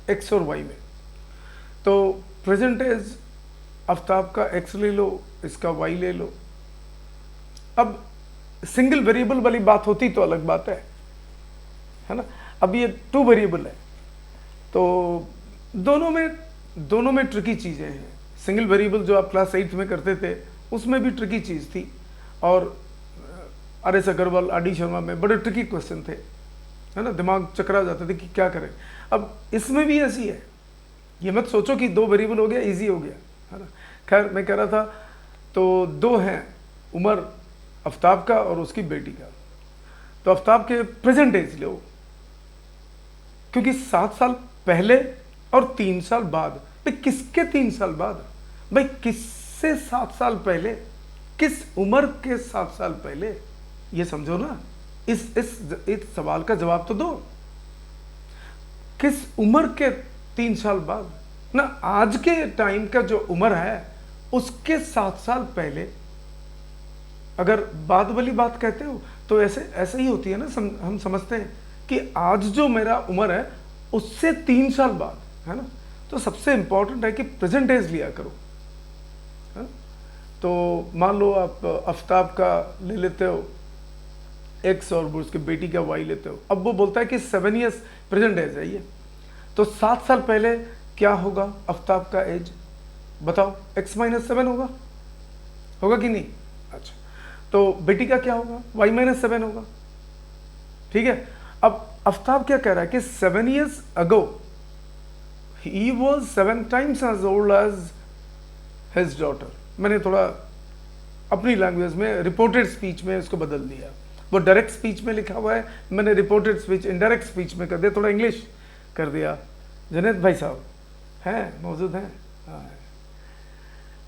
एक्स और वाई में। तो प्रेजेंट एज आफ्ताब का एक्स ले लो, इसका वाई ले लो। अब सिंगल वेरिएबल वाली बात होती तो अलग बात है ना। अब ये 2 वेरिएबल है, तो दोनों में ट्रिकी चीज़ें हैं। सिंगल वेरिएबल जो आप क्लास 8 में करते थे उसमें भी ट्रिकी चीज़ थी, और आर.एस. अग्रवाल, आर.डी. शर्मा में बड़े ट्रिकी क्वेश्चन थे, है ना, दिमाग चकरा जाते थे कि क्या करें। अब इसमें भी ऐसी है, ये मत सोचो कि 2 वेरिएबल हो गया इजी हो गया, है ना। खैर मैं कह रहा था, तो 2 हैं, उमर आफ्ताब का और उसकी बेटी का। तो आफ्ताब के प्रेजेंट एज लो, क्योंकि 7 साल पहले और 3 साल बाद। भाई किसके 3 साल बाद? भाई किससे 7 साल पहले, किस उम्र के 7 साल पहले, ये समझो ना। इस सवाल का जवाब तो दो, किस उम्र के 3 साल बाद ना। आज के टाइम का जो उम्र है उसके 7 साल पहले अगर बाद वाली बात कहते हो तो ऐसे ही होती है ना। हम समझते हैं कि आज जो मेरा उम्र है उससे 3 साल बाद, है ना। तो सबसे इंपॉर्टेंट है कि प्रेजेंट एज लिया करो, है ना। तो मान लो आप आफ्ताब का ले लेते हो एक्स और उसकी बेटी का वाई लेते हो। अब वो बोलता है कि 7 ईयर्स प्रेजेंट एज है ये, तो 7 साल पहले क्या होगा आफ्ताब का एज, बताओ। x - 7 होगा कि नहीं? अच्छा, तो बेटी का क्या होगा? y - 7 होगा, ठीक है। अब आफ्ताब क्या कह रहा है कि 7 years ago he was 7 times as old as his daughter। मैंने थोड़ा अपनी लैंग्वेज में रिपोर्टेड स्पीच में इसको बदल दिया। वो डायरेक्ट स्पीच में लिखा हुआ है, मैंने रिपोर्टेड स्पीच इनडायरेक्ट स्पीच में कर दिया, थोड़ा इंग्लिश कर दिया। जनेत भाई साहब हैं, मौजूद हैं? हाँ।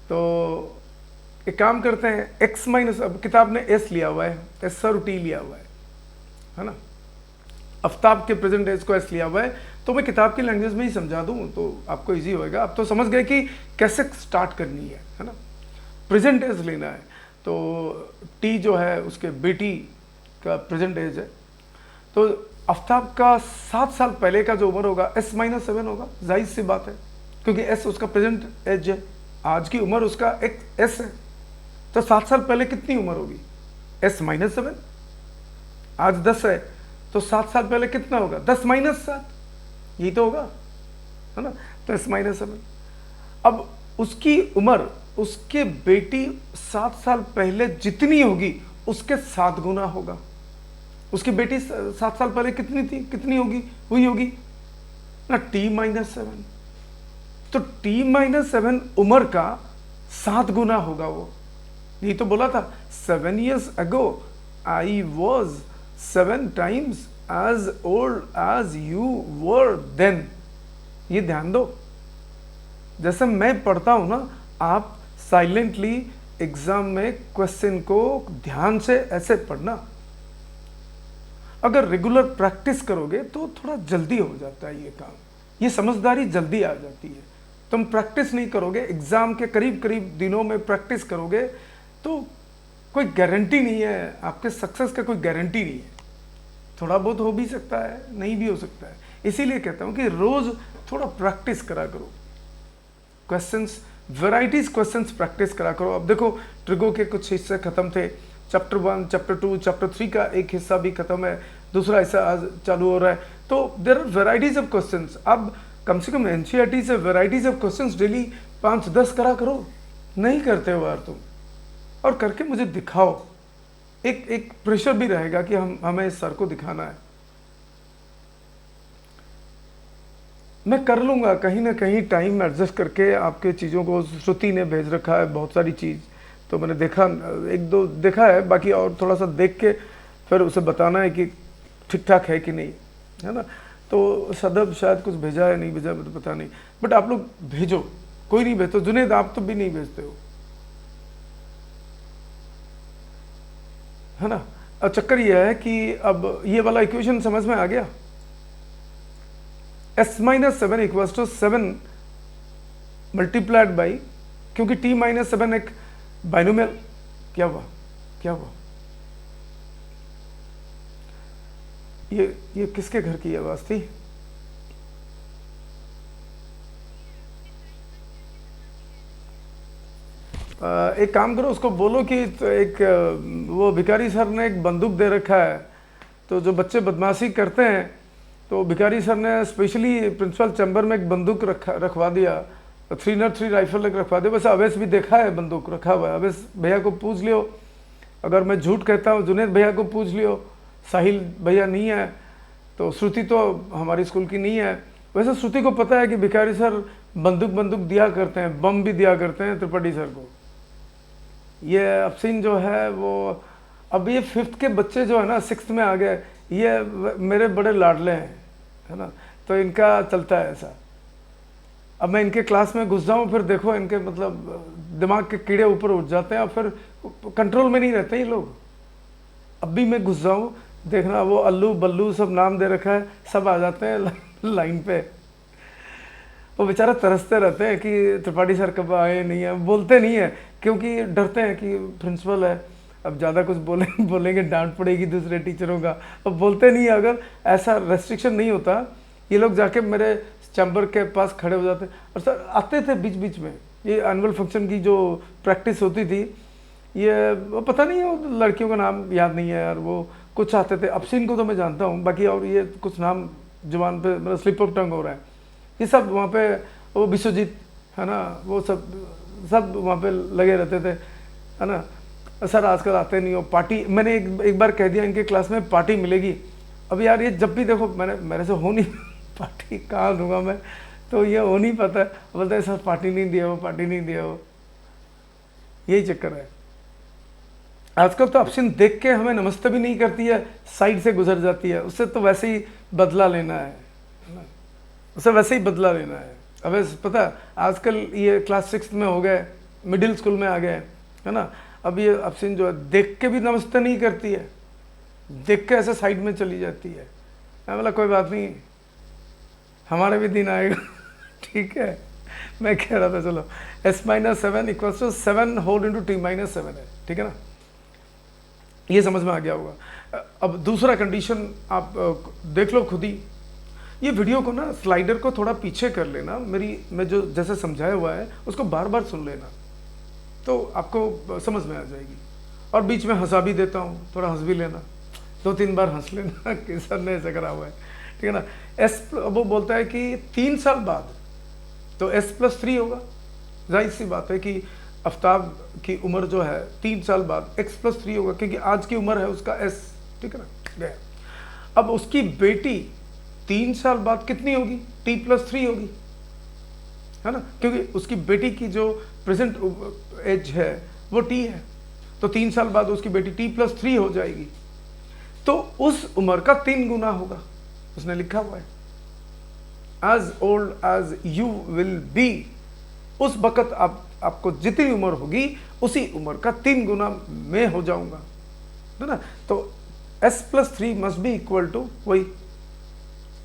तो एक काम करते हैं, एक्स माइनस, अब किताब ने एस लिया हुआ है, एस और टी लिया हुआ है ना। आफ्ताब के प्रेजेंट एज को एस लिया हुआ है, तो मैं किताब की लैंग्वेज में ही समझा दूं तो आपको इजी होएगा। आप तो समझ गए कि कैसे स्टार्ट करनी है ना। प्रेजेंट एज लेना है, तो टी जो है उसके बेटी का प्रेजेंट एज है। तो आफ्ताब का 7 साल पहले का जो उम्र होगा s - 7 होगा, जाहिर सी बात है, क्योंकि s उसका प्रेजेंट एज है, आज की उम्र उसका एक s है। तो 7 साल पहले कितनी उम्र होगी? s - 7। आज 10 है, तो 7 साल पहले कितना होगा? 10 - 7, यही तो होगा, है ना। तो s - 7। अब उसकी उम्र, उसके बेटी 7 साल पहले जितनी होगी उसके 7 गुना होगा। उसकी बेटी 7 साल पहले कितनी थी, कितनी होगी? हुई होगी ना t - 7। तो t - 7 उम्र का 7 गुना होगा वो। यही तो बोला था, 7 years ago I was 7 times as old as you were then। ये ध्यान दो, जैसे मैं पढ़ता हूं ना, आप साइलेंटली एग्जाम में क्वेश्चन को ध्यान से ऐसे पढ़ना। अगर रेगुलर प्रैक्टिस करोगे तो थोड़ा जल्दी हो जाता है ये काम, ये समझदारी जल्दी आ जाती है। तुम प्रैक्टिस नहीं करोगे, एग्जाम के करीब करीब दिनों में प्रैक्टिस करोगे तो कोई गारंटी नहीं है, आपके सक्सेस का कोई गारंटी नहीं है। थोड़ा बहुत हो भी सकता है, नहीं भी हो सकता है। इसीलिए कहता हूँ कि रोज थोड़ा प्रैक्टिस करा करो, क्वेश्चंस, वेराइटीज क्वेश्चंस प्रैक्टिस करा करो। अब देखो ट्रिगो के कुछ हिस्से खत्म थे, चैप्टर 1, चैप्टर 2, चैप्टर 3 का एक हिस्सा भी खत्म है, दूसरा हिस्सा आज चालू हो रहा है। तो there are varieties of questions. अब कम से कम एनसीईआरटी से वेराइटीज ऑफ क्वेश्चंस डेली 5-10 करा करो। नहीं करते हो यार तुम, और करके मुझे दिखाओ। एक प्रेशर भी रहेगा कि हमें इस सर को दिखाना है। मैं कर लूँगा कहीं ना कहीं टाइम एडजस्ट करके आपके चीज़ों को। श्रुति ने भेज रखा है बहुत सारी चीज़, तो मैंने देखा, एक दो देखा है, बाकी और थोड़ा सा देख के फिर उसे बताना है कि ठीक ठाक है कि नहीं, है ना। तो सदब शायद कुछ भेजा है, नहीं भेजा मुझे पता नहीं, बट आप लोग भेजो, कोई नहीं भेजते। जुनेद आप तो भी नहीं भेजते हो, है ना। अब चक्कर यह है कि अब ये वाला इक्वेशन समझ में आ गया, s-7 equals to 7 multiplied by, क्योंकि t-7 एक बाइनोमियल, क्या हुआ क्या हुआ, ये किसके घर की आवाज थी? एक काम करो, उसको बोलो कि एक वो भिखारी सर ने एक बंदूक दे रखा है, तो जो बच्चे बदमाशी करते हैं तो भिखारी सर ने स्पेशली प्रिंसिपल चैम्बर में एक बंदूक रखवा दिया, 303 राइफल एक रखवा दिया। वैसे अवैस भी देखा है बंदूक रखा हुआ है, अवैस भैया को पूछ लियो, अगर मैं झूठ कहता हूँ जुनेद भैया को पूछ लियो, साहिल भैया नहीं है, तो श्रुति तो हमारी स्कूल की नहीं है। वैसे श्रुति को पता है कि भिखारी सर बंदूक दिया करते हैं, बम भी दिया करते हैं त्रिपाठी सर को। ये अफसीन जो है वो, अब ये 5th के बच्चे जो है ना 6th में आ गए, ये मेरे बड़े लाडले हैं, है ना, तो इनका चलता है ऐसा। अब मैं इनके क्लास में घुस जाऊँ, फिर देखो इनके मतलब दिमाग के कीड़े ऊपर उठ जाते हैं और फिर कंट्रोल में नहीं रहते ये लोग। अब भी मैं घुस जाऊँ, देखना वो अल्लू बल्लू सब नाम दे रखा है, सब आ जाते हैं लाइन पे। वो बेचारा तरसते रहते हैं कि त्रिपाठी सर कब आए, नहीं है, बोलते नहीं है क्योंकि डरते हैं कि प्रिंसिपल है, अब ज़्यादा कुछ बोलेंगे डांट पड़ेगी दूसरे टीचरों का, अब बोलते नहीं है। अगर ऐसा रेस्ट्रिक्शन नहीं होता, ये लोग जाके मेरे चैम्बर के पास खड़े हो जाते और सर आते थे बीच बीच में। ये एनुअल फंक्शन की जो प्रैक्टिस होती थी, ये वो पता नहीं है, वो लड़कियों का नाम याद नहीं है यार, वो कुछ आते थे, अफसीन को तो मैं जानता हूँ, बाकी और ये कुछ नाम जुबान पे मतलब स्लिप ऑफ टंग हो रहा है। ये सब वहाँ पे, वो विश्वजीत है ना, वो सब वहाँ पे लगे रहते थे, है ना। सर आजकल आते नहीं हो, पार्टी मैंने एक बार कह दिया इनके क्लास में पार्टी मिलेगी। अब यार ये जब भी देखो, मेरे से हो नहीं पार्टी कहाँ दूंगा मैं, तो ये हो नहीं पाता, बोलते हैं सर पार्टी नहीं दिया वो, पार्टी नहीं दिया वो, यही चक्कर है। आजकल तो अफसीन देख के हमें नमस्ते भी नहीं करती है, साइड से गुजर जाती है। उससे तो वैसे ही बदला लेना है ना, उससे वैसे ही बदला लेना है। अब पता आजकल ये क्लास 6 में हो गए, मिडिल स्कूल में आ गए, है ना। अब ये अफसीन जो है देख के भी नमस्ते नहीं करती है, देख के ऐसे साइड में चली जाती है। मैं बोला कोई बात नहीं, हमारे भी दिन आएगा ठीक है। मैं कह रहा था चलो s-7 equals to 7 whole into t-7 है, ठीक है ना, ये समझ में आ गया होगा। अब दूसरा कंडीशन आप देख लो खुद ही। ये वीडियो को ना स्लाइडर को थोड़ा पीछे कर लेना, मैं जो जैसे समझाया हुआ है उसको बार बार सुन लेना, तो आपको समझ में आ जाएगी। और बीच में हंसा भी देता हूँ, थोड़ा हंस भी लेना, 2-3 बार हंस लेना कि सर ने ऐसा करा हुआ है, ठीक है ना। वो बोलता है कि 3 साल बाद तो s+3 होगा। जाहिर सी बात है कि आफ्ताब की उम्र जो है 3 साल बाद x+3 होगा, क्योंकि आज की उम्र है उसका s, ठीक है ना, गया। अब उसकी बेटी 3 साल बाद कितनी होगी, t+3 होगी, है ना, क्योंकि उसकी बेटी की जो प्रेजेंट एज है वो t है, तो 3 साल बाद उसकी बेटी t+3 हो जाएगी, तो उस उम्र का 3 गुना होगा। उसने लिखा हुआ है as old as you will be, उस वक़्त आपको जितनी उम्र होगी उसी उम्र का 3 गुना मैं हो जाऊंगा, है ना। तो s+3 must be equal to वही।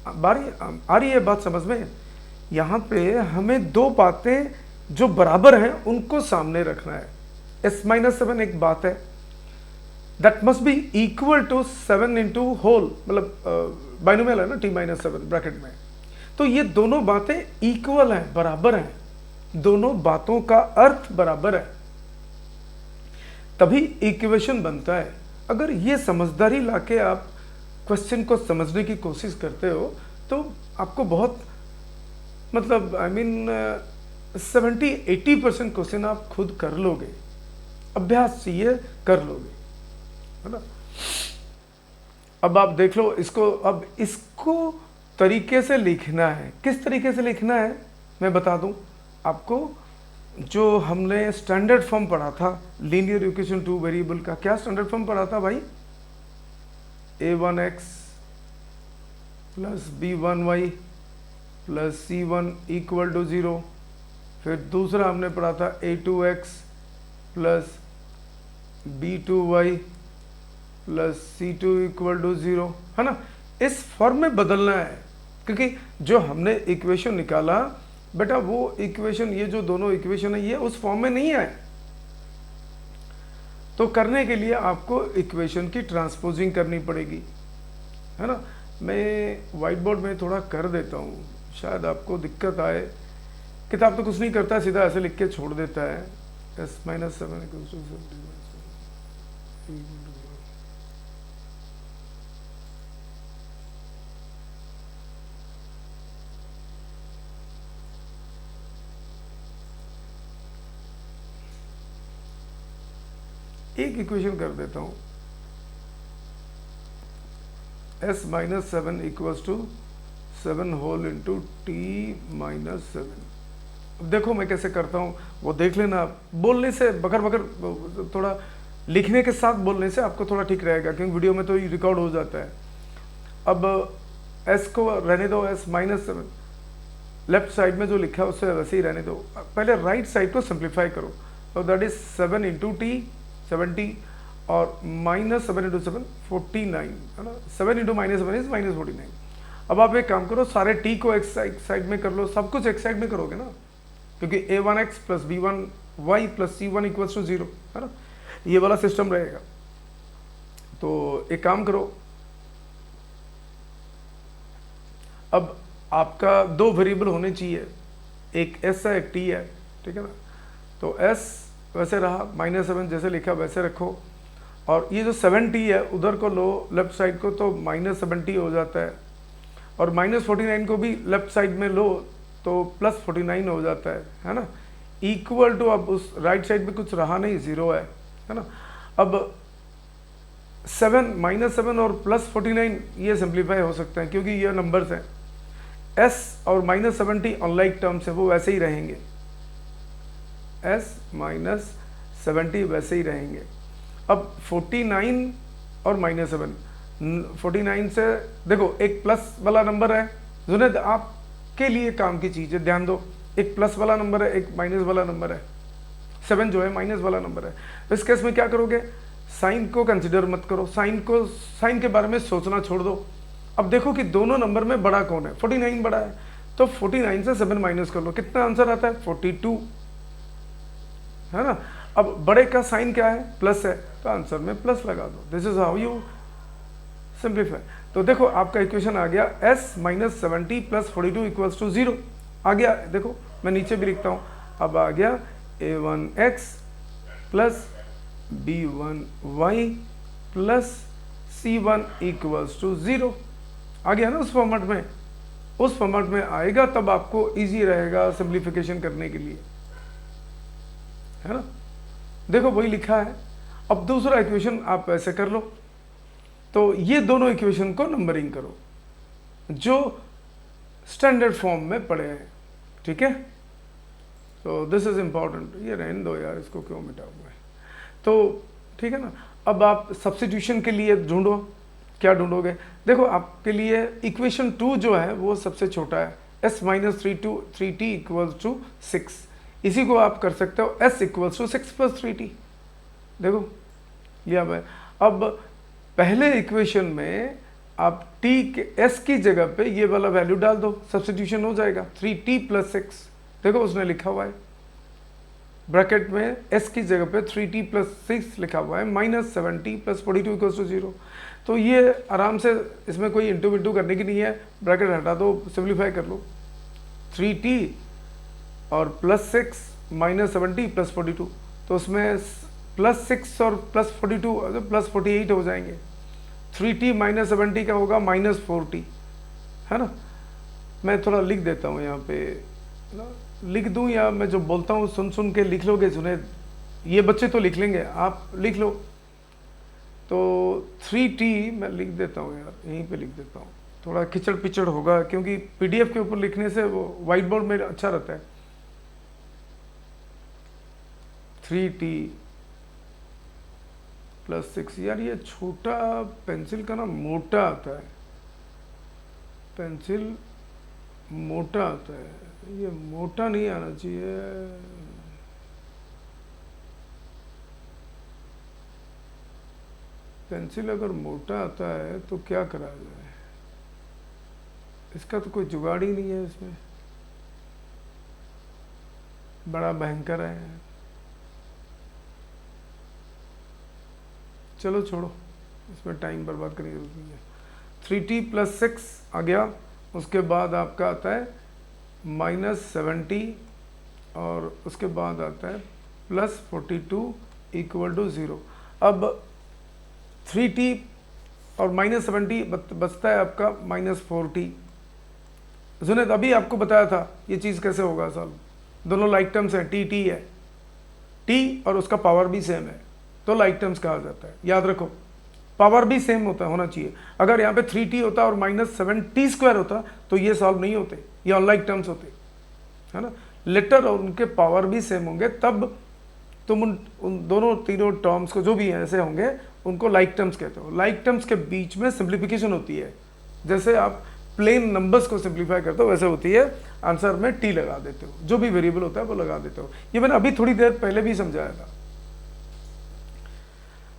आ रही है बात समझ में। यहाँ पे हमें 2 बातें जो बराबर हैं उनको सामने रखना है। s-7 एक बात है, that must be equal to 7 into whole, मतलब बाइनोमियल है ना t-7 ब्रैकेट में, तो ये दोनों बातें इक्वल हैं, बराबर हैं, दोनों बातों का अर्थ बराबर है, तभी इक्वेशन बनता है। अगर ये समझदारी लाके आप क्वेश्चन को समझने की कोशिश करते हो तो आपको बहुत मतलब 70-80% क्वेश्चन आप खुद कर लोगे, अभ्यास चाहिए, कर लोगे, है ना। अब आप देख लो इसको, अब इसको तरीके से लिखना है। किस तरीके से लिखना है मैं बता दूं आपको, जो हमने स्टैंडर्ड फॉर्म पढ़ा था लीनियर इक्वेशन टू वेरिएबल का, क्या स्टैंडर्ड फॉर्म पढ़ा था भाई? a1x plus b1y plus c1 equal to 0। फिर दूसरा हमने पढ़ा था a2x plus b2y plus c2 equal to 0, है ना? इस फॉर्म में बदलना है, क्योंकि जो हमने इक्वेशन निकाला बेटा वो इक्वेशन, ये जो दोनों इक्वेशन है ये उस फॉर्म में नहीं आए। तो करने के लिए आपको इक्वेशन की ट्रांसपोजिंग करनी पड़ेगी, है ना? मैं व्हाइट बोर्ड में थोड़ा कर देता हूँ, शायद आपको दिक्कत आए। किताब तो कुछ नहीं करता, सीधा ऐसे लिख के छोड़ देता है। s-7 एक इक्वेशन कर देता हूँ, s-7 equals to 7 whole into t-7। अब देखो मैं कैसे करता हूँ, वो देख लेना। बोलने से बकर बकर, थोड़ा लिखने के साथ बोलने से आपको थोड़ा ठीक रहेगा, क्योंकि वीडियो में तो ये रिकॉर्ड हो जाता है। अब s को रहने दो, s-7 लेफ्ट साइड में जो लिखा है उससे वैसे ही रहने दो। पहले राइट साइड को सिंप्लीफाई करो, तो दैट इज 7 इंटू टी 70 और माइनस 7 इंटू 7 49, है ना? 7 इंटू -7 इज -49। अब आप एक काम करो, सारे t को x साइड में कर लो, सब कुछ x साइड में करोगे ना, क्योंकि a1x plus b1y plus c1 equals to 0, है ना? ये वाला सिस्टम रहेगा। तो एक काम करो, अब आपका दो वेरिएबल होने चाहिए, एक s है एक t है, ठीक है ना? तो s वैसे रहा, -7 जैसे लिखा वैसे रखो, और ये जो 7t है उधर को लो लेफ्ट साइड को, तो -70 हो जाता है, और -49 को भी लेफ्ट साइड में लो तो +49 हो जाता है ना? इक्वल टू, अब उस राइट साइड में कुछ रहा नहीं, 0 है ना? अब 7 -7 और +49 ये सिंप्लीफाई हो सकते हैं, क्योंकि ये नंबर्स हैं। s और -70 अनलाइक टर्म्स है, वो वैसे ही रहेंगे, s -70 वैसे ही रहेंगे। अब 49 और -7, 49 से देखो एक प्लस वाला नंबर है, जुनेद आपके लिए काम की चीज़ है, ध्यान दो। एक प्लस वाला नंबर है, एक माइनस वाला नंबर है, 7 जो है माइनस वाला नंबर है। तो इस केस में क्या करोगे, साइन को कंसिडर मत करो, साइन के बारे में सोचना छोड़ दो। अब देखो कि दोनों नंबर में बड़ा कौन है, 49 बड़ा है, तो 49 से 7 माइनस कर लो, कितना आंसर आता है 42, है ना? अब बड़े का साइन क्या है, प्लस है, तो आंसर में प्लस लगा दो। This is how you simplify. तो देखो आपका इक्वेशन आ गया s -70 + 42 इक्वल्स टू 0 आ गया। देखो मैं नीचे भी लिखता हूँ, अब आ गया a1x plus b1y plus c1 equals to 0 आ गया ना। उस फॉर्मेट में, उस फॉर्मेट में आएगा तब आपको इजी रहेगा सिंप्लीफिकेशन करने के लिए, है ना? देखो वही लिखा है। अब दूसरा इक्वेशन आप ऐसे कर लो, तो ये दोनों इक्वेशन को नंबरिंग करो जो स्टैंडर्ड फॉर्म में पड़े हैं, ठीक है? तो दिस इज इंपॉर्टेंट, ये रहने दो यार, इसको क्यों मिटा हुआ है, तो ठीक है ना। अब आप सब्स्टिट्यूशन के लिए ढूंढो, क्या ढूंढोगे? देखो आपके लिए इक्वेशन 2 जो है वो सबसे छोटा है, s - 3t इक्वल्स टू 6, इसी को आप कर सकते हो s इक्वल्स टू 6 + 3t। देखो लिया मैं। अब पहले इक्वेशन में आप t के s की जगह पे ये वाला वैल्यू डाल दो, सब्स्टिट्यूशन हो जाएगा 3t + 6। देखो उसने लिखा हुआ है ब्रैकेट में s की जगह पे 3t + 6 लिखा हुआ है, -70 + 42 इक्वल्स टू 0। तो ये आराम से, इसमें कोई इंटू विंटू करने की नहीं है, ब्रैकेट हटा दो, सिंप्लीफाई कर लो। 3t और +6 -70 + 42, तो उसमें +6 और +42 +48 हो जाएंगे। 3t -70 का होगा -4t, है ना? मैं थोड़ा लिख देता हूँ यहाँ पे, लिख दूँ या मैं जो बोलता हूँ सुन के लिख लोगे? सुने, ये बच्चे तो लिख लेंगे, आप लिख लो। तो 3t मैं लिख देता हूँ यार, यहीं पे लिख देता हूँ, थोड़ा खिचड़ पिचड़ होगा क्योंकि PDF के ऊपर लिखने से वो व्हाइट बोर्ड में अच्छा रहता है। 3t plus 6। यार ये छोटा पेंसिल का ना मोटा आता है, पेंसिल मोटा आता है, ये मोटा नहीं आना चाहिए। पेंसिल अगर मोटा आता है तो क्या करा जाए, इसका तो कोई जुगाड़ ही नहीं है, इसमें बड़ा भयंकर है। चलो छोड़ो, इसमें टाइम बर्बाद करने की जरूरत नहीं है। 3t प्लस 6 आ गया, उसके बाद आपका आता है -70 और उसके बाद आता है +42 इक्वल टू 0। अब 3t और -70 बचता है आपका -4t। जुनेद अभी आपको बताया था ये चीज़ कैसे होगा सॉल्व, दोनों लाइक टर्म्स हैं, टी है, टी और उसका पावर भी सेम है तो लाइक टर्म्स कहा जाता है। याद रखो पावर भी सेम होना चाहिए। अगर यहाँ पे 3t होता और -7t² होता तो ये सॉल्व नहीं होते, ये अनलाइक टर्म्स होते, है ना। लेटर और उनके पावर भी सेम होंगे तब तुम उन दोनों तीनों टर्म्स को जो भी ऐसे होंगे उनको लाइक टर्म्स कहते हो। लाइक टर्म्स के बीच में सिंप्लीफिकेशन होती है, जैसे आप प्लेन नंबर्स को सिंप्लीफाई करते हो वैसे होती है, आंसर में टी लगा देते हो, जो भी वेरिएबल होता है वो लगा देते हो। ये मैंने अभी थोड़ी देर पहले भी समझाया था।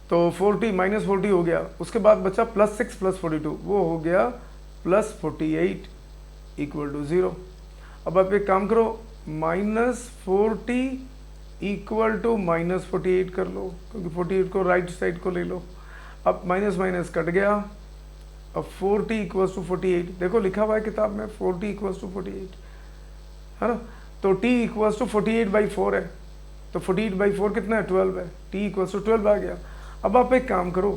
तो 40 -40 हो गया, उसके बाद बचा +6 + 42, वो हो गया +48 इक्वल टू 0। अब आप एक काम करो, -40 इक्वल टू -48 कर लो, क्योंकि 48 को राइट साइड को ले लो। अब माइनस माइनस कट गया, अब 40 इक्वल्स टू 48, देखो लिखा हुआ है किताब में 40 इक्वल्स टू 48, है ना। तो t इक्वल्स टू 48/4 है, तो 48/4 कितना है, 12 है, t इक्वल्स टू 12 आ गया। अब आप एक काम करो,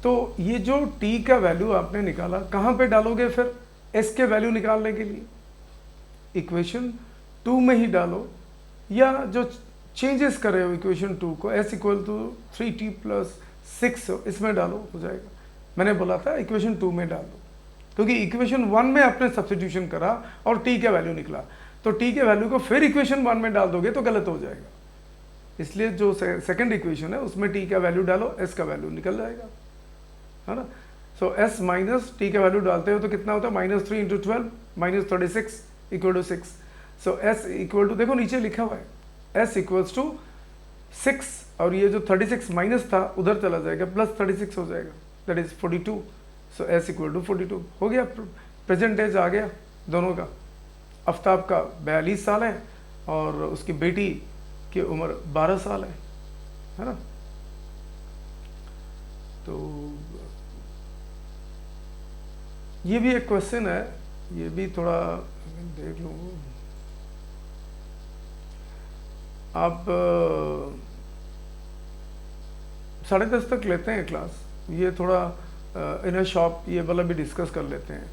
तो ये जो t का वैल्यू आपने निकाला कहाँ पे डालोगे फिर s के वैल्यू निकालने के लिए, इक्वेशन 2 में ही डालो, या जो चेंजेस कर रहे हो इक्वेशन 2 को s equal to 3t plus 6 इसमें डालो, हो जाएगा। मैंने बोला था इक्वेशन 2 में डालो, क्योंकि इक्वेशन 1 में आपने सब्स्टिट्यूशन करा और t का वैल्यू निकला, तो t के वैल्यू को फिर इक्वेशन 1 में डाल दोगे तो गलत हो जाएगा। इसलिए जो सेकंड इक्वेशन है उसमें t का वैल्यू डालो, s का वैल्यू निकल जाएगा, है ना। सो s माइनस t का वैल्यू डालते हो तो कितना होता है, -3 × 12 -36 equal to 6। So s equal to, देखो नीचे लिखा हुआ है s इक्वल्स टू 6, और ये जो 36 माइनस था उधर चला जाएगा, +36 हो जाएगा, that is 42। So s equal to 42 हो गया। प्रेजेंट एज आ गया दोनों का। आफ्ताब का 42 साल है और उसकी बेटी की उम्र 12 साल है ना। तो ये भी एक क्वेश्चन है, ये भी थोड़ा देख लूँ आप। 10:30 तक लेते हैं क्लास, ये थोड़ा इन अ शॉप ये वाला भी डिस्कस कर लेते हैं।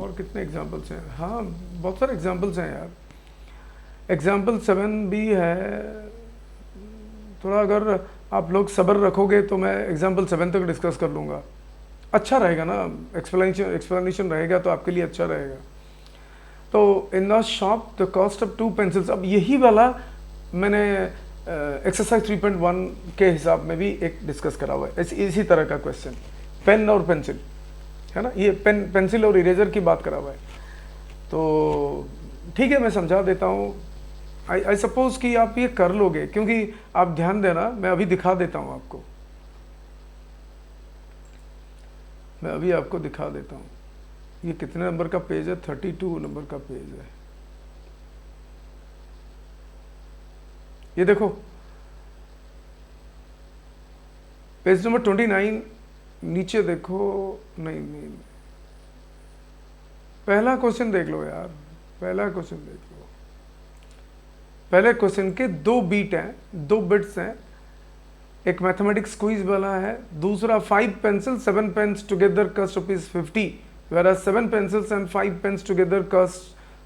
और कितने एग्जाम्पल्स हैं, हाँ बहुत सारे एग्जाम्पल्स हैं यार। एग्जाम्पल 7 भी है, थोड़ा अगर आप लोग सब्र रखोगे तो मैं एग्जाम्पल 7 तक डिस्कस कर लूँगा, अच्छा रहेगा ना, एक्सप्लेनेशन रहेगा तो आपके लिए अच्छा रहेगा। तो in the shop the cost of 2 pencils, अब यही वाला मैंने एक्सरसाइज 3.1 के हिसाब में भी एक डिस्कस करा हुआ है, इसी तरह का क्वेश्चन, पेन और पेंसिल, है ना। ये पेंसिल और इरेजर की बात करा हुआ है। तो ठीक है, मैं समझा देता हूँ। आई सपोज कि आप ये कर लोगे, क्योंकि आप ध्यान देना, मैं अभी दिखा देता हूँ आपको, मैं अभी आपको दिखा देता हूँ। ये कितने नंबर का पेज है, 32 नंबर का पेज है। ये देखो पेज नंबर 29, नीचे देखो, नहीं, पहला क्वेश्चन देख लो यार, पहला क्वेश्चन देख लो। पहले क्वेश्चन के 2 बीट हैं, 2 बिट्स हैं, एक मैथमेटिक्स क्विज वाला है, दूसरा 5 pencils 7 pens टुगेदर कस्ट ₹50, whereas 7 pencils and 5 pens together cost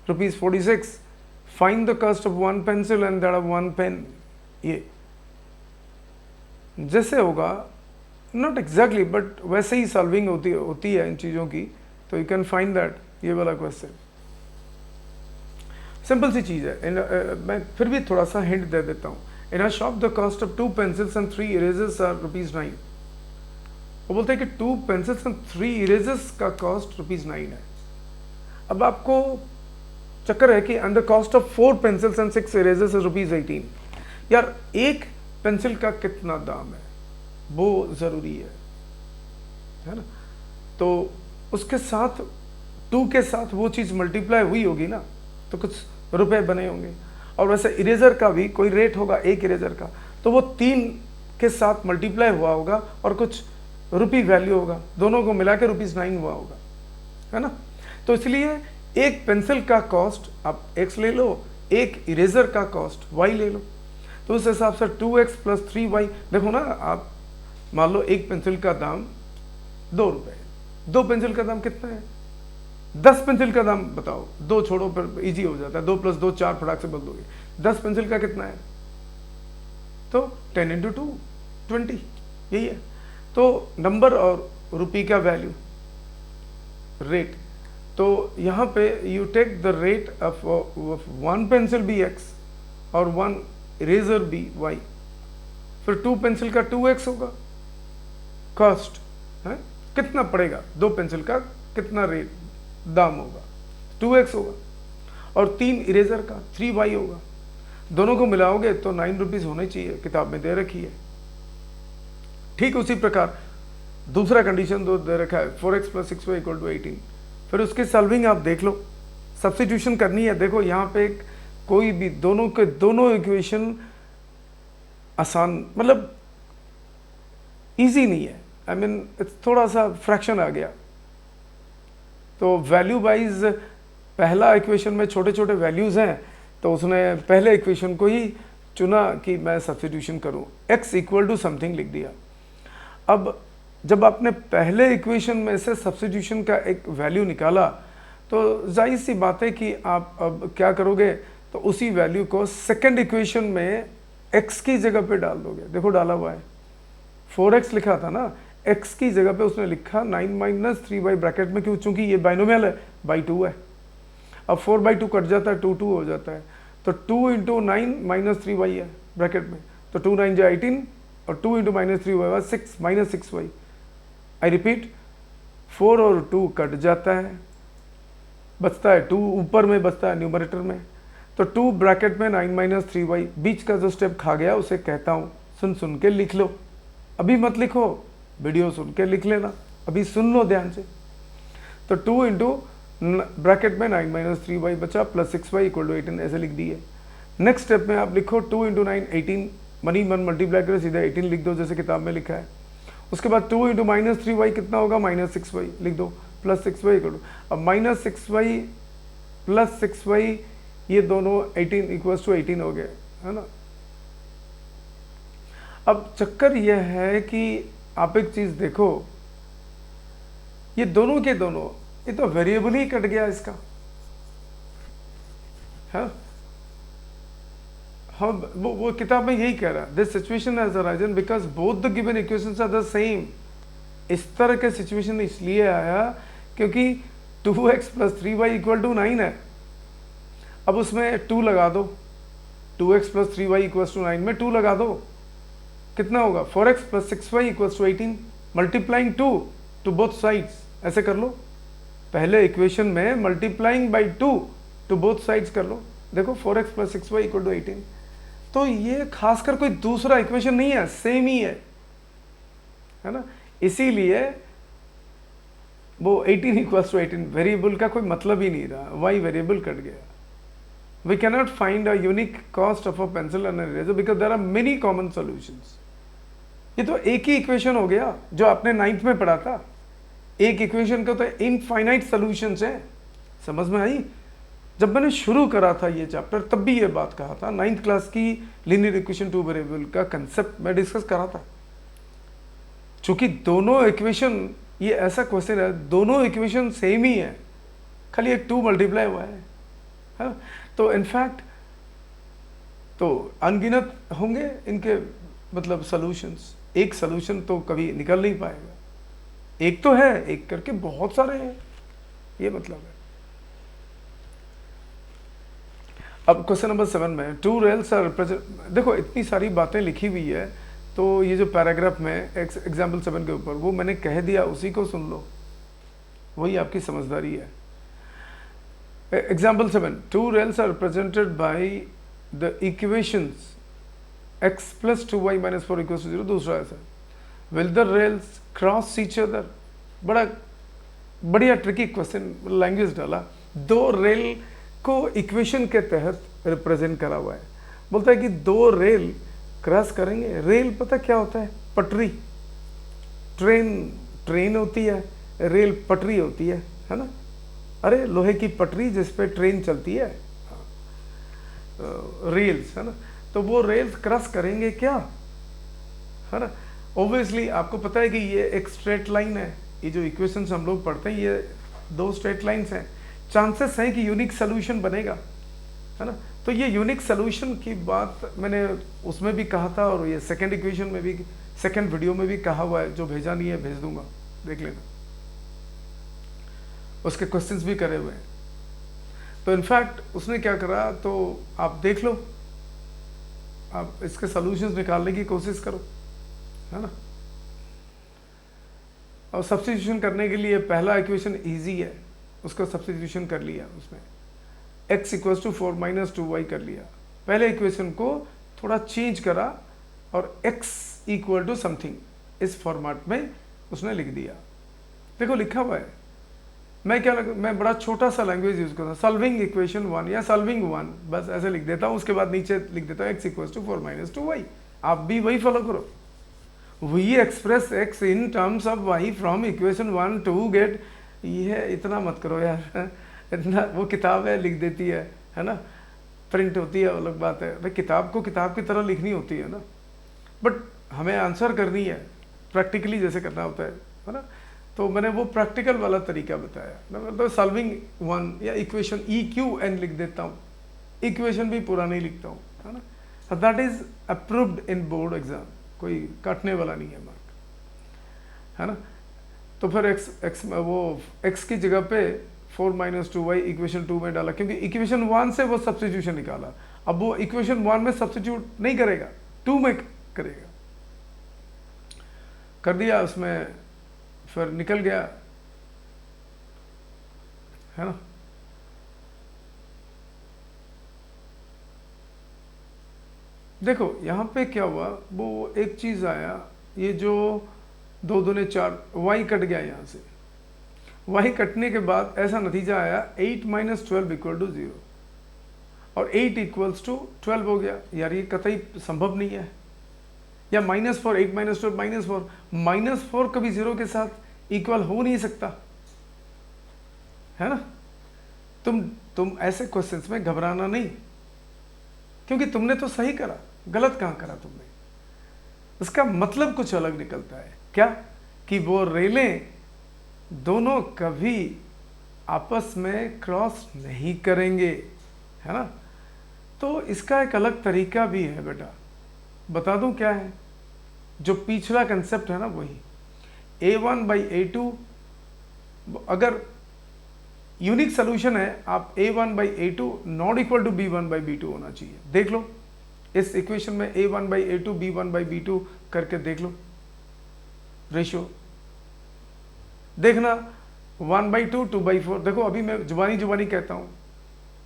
₹46. Find the cost of 1 pencil and that of 1 pen. ये जैसे होगा, नॉट एग्जैक्टली बट वैसे ही सॉल्विंग होती है इन चीज़ों की, तो यू कैन फाइंड दैट। ये वाला क्वेश्चन सिंपल सी चीज़ है। मैं फिर भी थोड़ा सा हिंट दे देता हूँ। In a shop the cost of 2 pencils and 3 erasers are ₹9। वो बोलते हैं कि 2 पेंसिल्स एंड 3 इरेजर्स का कॉस्ट ₹9 है। अब आपको चक्कर है कि and the cost of 4 pencils and 6 erasers is ₹18। यार एक पेंसिल का कितना दाम है वो ज़रूरी है ना। तो उसके साथ 2 के साथ वो चीज़ मल्टीप्लाई हुई होगी ना, तो कुछ रुपए बने होंगे। और वैसे इरेजर का भी कोई रेट होगा एक इरेजर का, तो वो 3 के साथ मल्टीप्लाई हुआ होगा और कुछ रुपी वैल्यू होगा, दोनों को मिला के ₹9 हुआ होगा, है ना। तो इसलिए एक पेंसिल का कॉस्ट आप x ले लो, एक इरेजर का कॉस्ट y ले लो। तो उस हिसाब से 2x + 3y, देखो ना, आप मान लो एक पेंसिल का दाम ₹2 है। 2 पेंसिल का दाम कितना है? 10 पेंसिल का दाम बताओ, 2 छोड़ो पर इजी हो जाता है, 2 + 2 4 फटाक से बोल दोगे। 10 पेंसिल का कितना है? तो 10 × 2 20, यही है। तो नंबर और रुपी का वैल्यू, रेट, तो यहाँ पे you take the rate of 1 pencil be x और 1 इरेजर बी y, फिर 2 पेंसिल का 2x होगा कॉस्ट है। कितना पड़ेगा 2 पेंसिल का, कितना रेट दाम होगा? 2x होगा। और 3 इरेजर का 3y होगा। दोनों को मिलाओगे तो ₹9 होने चाहिए, किताब में दे रखी है। ठीक उसी प्रकार दूसरा कंडीशन दो दे रखा है 4x + 6y = 18। फिर उसकी सॉल्विंग आप देख लो, सब्स्टिट्यूशन करनी है। देखो यहाँ पे कोई भी दोनों के दोनों इक्वेशन आसान, मतलब इजी नहीं है। आई मीन थोड़ा सा फ्रैक्शन आ गया, तो वैल्यू वाइज पहला इक्वेशन में छोटे छोटे वैल्यूज़ हैं, तो उसने पहले इक्वेशन को ही चुना कि मैं सब्स्टिट्यूशन करूं, x = समथिंग लिख दिया। अब जब आपने पहले इक्वेशन में से सब्स्टिट्यूशन का एक वैल्यू निकाला, तो जाहिर सी बात है कि आप अब क्या करोगे, तो उसी वैल्यू को सेकंड इक्वेशन में x की जगह पे डाल दोगे। देखो डाला हुआ है, 4x लिखा था ना, x की जगह पे उसने लिखा 9 - 3y ब्रैकेट में, क्यों? चूंकि ये बाइनोमियल है, बाई 2 है। अब 4/2 कट जाता है, 2 हो जाता है, तो 2 × 9 - 3y है ब्रैकेट में, तो 2 × 9 = 18 और 2 × -3y 6 - 6y। आई रिपीट, 4 और 2 कट जाता है, बचता है 2 ऊपर में, बचता है न्यूमरेटर में, तो 2 ब्रैकेट में 9 - 3y। बीच का जो स्टेप खा गया उसे कहता हूँ सुन सुन के लिख लो, अभी मत लिखो, वीडियो सुन के लिख लेना, अभी सुन लो ध्यान से। तो 2 × ब्रैकेट में 9 - 3y बचा + 6y = 18, ऐसे लिख दिए। नेक्स्ट स्टेप में आप लिखो 2 × 9 18, मनी मन मल्टीप्लाई करो, सीधा 18 लिख दो जैसे किताब में लिखा है। उसके बाद 2 × -3y कितना होगा? -6y लिख दो, + 6y करो। अब -6y + 6y ये दोनों 18 = 18 हो गए, है ना। अब चक्कर यह है कि आप एक चीज देखो, ये दोनों के दोनों, ये तो वेरिएबल ही कट गया इसका, है। हाँ, वो किताब में यही कह रहा है, this situation has arisen because both the given equations are the same. इस तरह के सिचुएशन इसलिए आया क्योंकि 2x + 3y = 9 है। अब उसमें 2 लगा दो, 2x + 3y = 9 में 2 लगा दो, कितना होगा? 4x + 6y = 18, multiplying 2 to both sides, ऐसे कर लो। पहले इक्वेशन में multiplying by 2 to both sides कर लो। देखो 4x + 6y = 18। तो ये खासकर कोई दूसरा इक्वेशन नहीं है, सेम ही है ना। इसीलिए वो 18 = 18, वेरिएबल का कोई मतलब ही नहीं रहा, y वेरिएबल कट गया। We cannot find a unique cost of a pencil and an eraser because there are many common solutions. ये तो एक ही इक्वेशन हो गया जो आपने 9th में पढ़ा था। एक इक्वेशन का तो इनफाइनाइट सॉल्यूशंस हैं, समझ में आई? जब मैंने शुरू करा था ये चैप्टर तब भी ये बात कहा था, 9th क्लास की लीनियर इक्वेशन 2 वेरिएबल का कंसेप्ट मैं डिस्कस करा था। चूंकि दोनों इक्वेशन, ये ऐसा क्वेश्चन है, दोनों इक्वेशन सेम ही है, खाली एक 2 मल्टीप्लाई हुआ है। तो इनफैक्ट तो अनगिनत होंगे इनके मतलब सॉल्यूशंस, एक सॉल्यूशन तो कभी निकल नहीं पाएगा। एक तो है, एक करके बहुत सारे हैं, ये मतलब है। अब क्वेश्चन नंबर 7 में टू रेल्स आर रिप्रेजेंट, देखो इतनी सारी बातें लिखी हुई है, तो ये जो पैराग्राफ में एग्जाम्पल 7 के ऊपर वो मैंने कह दिया, उसी को सुन लो, वही आपकी समझदारी है। Example 7, two rails are represented by the equations x plus 2y minus 4 equals to 0। दूसरा ऐसा, will the rails cross each other. बड़ा बढ़िया ट्रिकी क्वेश्चन, लैंग्वेज डाला, दो रेल को इक्वेशन के तहत रिप्रेजेंट करा हुआ है। बोलता है कि दो रेल क्रॉस करेंगे। रेल पता क्या होता है? पटरी। ट्रेन होती है, रेल पटरी होती है ना? अरे लोहे की पटरी जिस पे ट्रेन चलती है, रेल्स, है ना? तो वो रेल्स क्रॉस करेंगे क्या, है ना? ऑब्वियसली आपको पता है कि ये एक स्ट्रेट लाइन है। ये जो इक्वेशंस हम लोग पढ़ते हैं, ये दो स्ट्रेट लाइंस हैं। चांसेस हैं कि यूनिक सोल्यूशन बनेगा, है ना? तो ये यूनिक सोल्यूशन की बात मैंने उसमें भी कहा था, और ये सेकंड इक्वेशन में भी, सेकंड वीडियो में भी कहा हुआ है। जो भेजा नहीं है भेज दूंगा, देख लेना, उसके क्वेश्चंस भी करे हुए हैं। तो इनफैक्ट उसने क्या करा, तो आप देख लो, आप इसके सॉल्यूशंस निकालने की कोशिश करो, है ना? और सब्स्टिट्यूशन करने के लिए पहला इक्वेशन इजी है, उसका सब्स्टिट्यूशन कर लिया, उसमें x equals to 4 minus 2y कर लिया। पहले इक्वेशन को थोड़ा चेंज करा और x इक्वल टू समथिंग इस फॉर्मेट में उसने लिख दिया। देखो लिखा हुआ है, मैं बड़ा छोटा सा लैंग्वेज यूज करता हूँ, सॉल्विंग इक्वेशन 1 या सॉल्विंग 1, बस ऐसे लिख देता हूँ। उसके बाद नीचे लिख देता हूँ x equals to 4 minus 2y। आप भी वही फॉलो करो। We express x in terms of y from equation 1 to get, ये इतना मत करो यार, इतना वो किताब है लिख देती है ना? प्रिंट होती है अलग बात है, भाई किताब को किताब की तरह लिखनी होती है ना, बट हमें आंसर करनी है प्रैक्टिकली जैसे करना होता है ना? तो मैंने वो प्रैक्टिकल वाला तरीका बताया। मतलब सॉल्विंग 1 या इक्वेशन EQN लिख देता हूँ, इक्वेशन भी पूरा नहीं लिखता हूँ, है ना? That is approved in board exam, कोई काटने वाला नहीं है मार्क, है ना? तो फिर x की जगह पे 4 माइनस 2y इक्वेशन 2 में डाला, क्योंकि इक्वेशन 1 से वो सब्स्टिट्यूशन निकाला। अब वो इक्वेशन 1 में सब्स्टिट्यूट नहीं करेगा, 2 में करेगा। कर दिया उसमें, फिर निकल गया, है ना? देखो यहाँ पे क्या हुआ, वो एक चीज आया, ये जो 2 दूने 4, y कट गया यहाँ से। y कटने के बाद ऐसा नतीजा आया 8 माइनस 12 इक्वल टू 0, और 8 इक्वल्स टू 12 हो गया। यार ये कतई संभव नहीं है। या -4, 8 माइनस 12 -4, -4 कभी 0 के साथ इक्वल हो नहीं सकता, है ना? तुम ऐसे क्वेश्चंस में घबराना नहीं, क्योंकि तुमने तो सही करा, गलत कहाँ करा तुमने। उसका मतलब कुछ अलग निकलता है। क्या? कि वो रेलें दोनों कभी आपस में क्रॉस नहीं करेंगे, है ना? तो इसका एक अलग तरीका भी है बेटा, बता दूं क्या है? जो पिछला कंसेप्ट है ना, वही A1 बाई A2, अगर यूनिक सोल्यूशन है, आप A1 by A2 not equal to B1 by B2 होना चाहिए। देख लो इस इक्वेशन में A1 by A2 B1 by B2 करके देख लो रेशियो, देखना 1/2 2/4। देखो अभी मैं जुबानी कहता हूँ,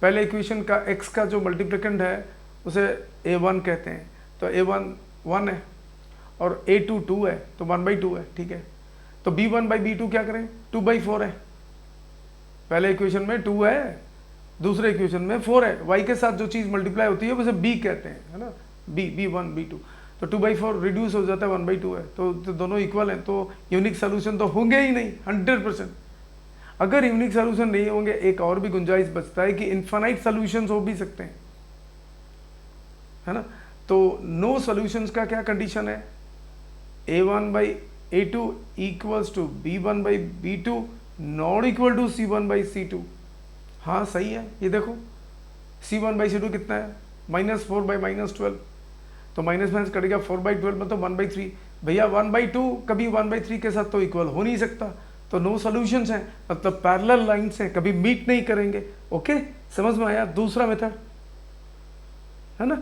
पहले इक्वेशन का x का जो मल्टीप्लिकेंट है उसे A1 कहते हैं, तो A1 1 है और A2 2 है, तो 1/2 है, ठीक है? तो B1 बाई B2 क्या करें? 2/4 है। पहले इक्वेशन में 2 है, दूसरे इक्वेशन में 4 है। y के साथ जो चीज़ मल्टीप्लाई होती है उसे b कहते हैं, है ना? B1 B2, तो 2/4 रिड्यूस हो जाता है, 1/2 है, तो दोनों इक्वल हैं, तो यूनिक सोल्यूशन तो होंगे ही नहीं 100%। अगर यूनिक सोल्यूशन नहीं होंगे, एक और भी गुंजाइश बचता है कि इन्फिनाइट सोल्यूशंस हो भी सकते हैं, है ना? तो नो सोल्यूशंस का क्या कंडीशन है? A1 by A2 equals to B1 by B2 not equal to C1 by C2। हाँ सही है, ये देखो C1 बाई C2 कितना है? -4 बाई -12, तो माइनस माइनस कटेगा 4/12 में, तो 1/3। भैया 1/2 कभी 1/3 के साथ तो इक्वल हो नहीं सकता, तो नो सॉल्यूशंस हैं, मतलब पैरेलल लाइंस हैं, कभी मीट नहीं करेंगे। ओके, समझ में आया? दूसरा मेथड है ना।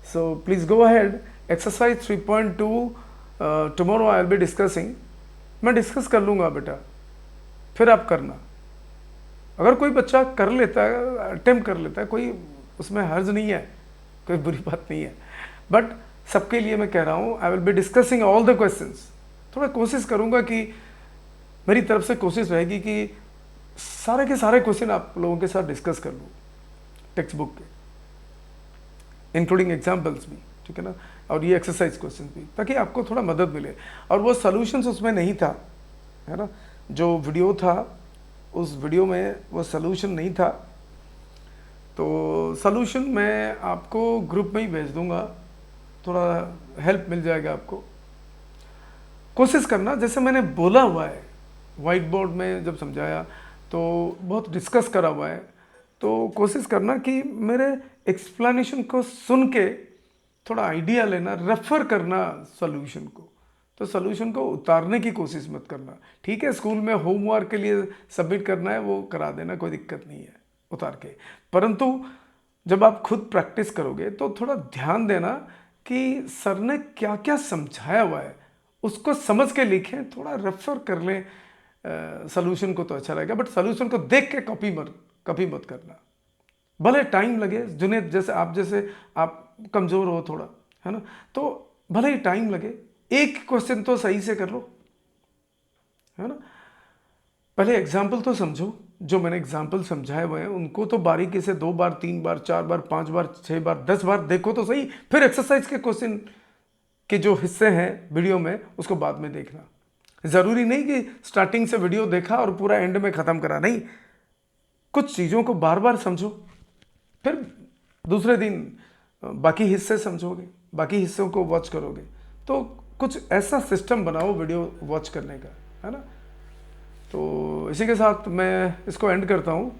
So please go ahead. Exercise 3.2 tomorrow I will be discussing. मैं डिस्कस कर लूँगा बेटा, फिर आप करना। अगर कोई बच्चा कर लेता है, अटेम्प्ट कर लेता है, कोई उसमें हर्ज नहीं है, कोई बुरी बात नहीं है। बट सबके लिए मैं कह रहा हूँ, I will be discussing all the questions. थोड़ा कोशिश करूँगा कि मेरी तरफ से कोशिश रहेगी कि सारे के सारे क्वेश्चन आप लोगों के साथ डिस्कस कर लूँ, टेक्स्ट बुक के, इंक्लूडिंग एग्जाम्पल्स भी, ठीक है ना, और ये एक्सरसाइज क्वेश्चन भी, ताकि आपको थोड़ा मदद मिले। और वो सॉल्यूशंस उसमें नहीं था, है ना, जो वीडियो था उस वीडियो में वो सॉल्यूशन नहीं था। तो सॉल्यूशन मैं आपको ग्रुप में ही भेज दूंगा, थोड़ा हेल्प मिल जाएगा आपको। कोशिश करना, जैसे मैंने बोला हुआ है वाइट बोर्ड में जब समझाया तो बहुत डिस्कस करा हुआ है, तो कोशिश करना कि मेरे एक्सप्लेनेशन को सुन के थोड़ा आइडिया लेना, रेफर करना सॉल्यूशन को। तो सॉल्यूशन को उतारने की कोशिश मत करना, ठीक है। स्कूल में होमवर्क के लिए सबमिट करना है, वो करा देना, कोई दिक्कत नहीं है उतार के। परंतु जब आप खुद प्रैक्टिस करोगे तो थोड़ा ध्यान देना कि सर ने क्या क्या समझाया हुआ है, उसको समझ के लिखें, थोड़ा रेफर कर लें सॉल्यूशन को, तो अच्छा रहेगा। बट सॉल्यूशन को देख के कॉपी मत करना, भले टाइम लगे। जुनेद जैसे आप कमज़ोर हो थोड़ा, है ना, तो भले ही टाइम लगे, एक क्वेश्चन तो सही से कर लो, है ना। पहले एग्जाम्पल तो समझो, जो मैंने एग्जाम्पल समझाए हुए हैं उनको तो बारीकी से 2 बार 3 बार 4 बार 5 बार 6 बार 10 बार देखो तो सही। फिर एक्सरसाइज के क्वेश्चन के जो हिस्से हैं वीडियो में उसको बाद में देखना। ज़रूरी नहीं कि स्टार्टिंग से वीडियो देखा और पूरा एंड में ख़त्म करा, नहीं। कुछ चीज़ों को बार बार समझो, फिर दूसरे दिन बाकी हिस्से समझोगे, बाकी हिस्सों को वॉच करोगे। तो कुछ ऐसा सिस्टम बनाओ वीडियो वॉच करने का, है ना। तो इसी के साथ मैं इसको एंड करता हूँ,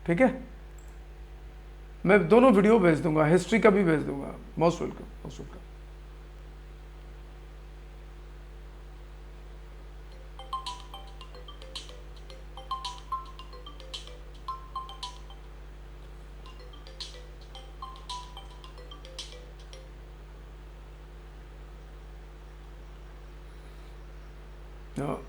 ठीक है। मैं दोनों वीडियो भेज दूंगा, हिस्ट्री का भी भेज दूंगा। Most welcome, most welcome. हाँ।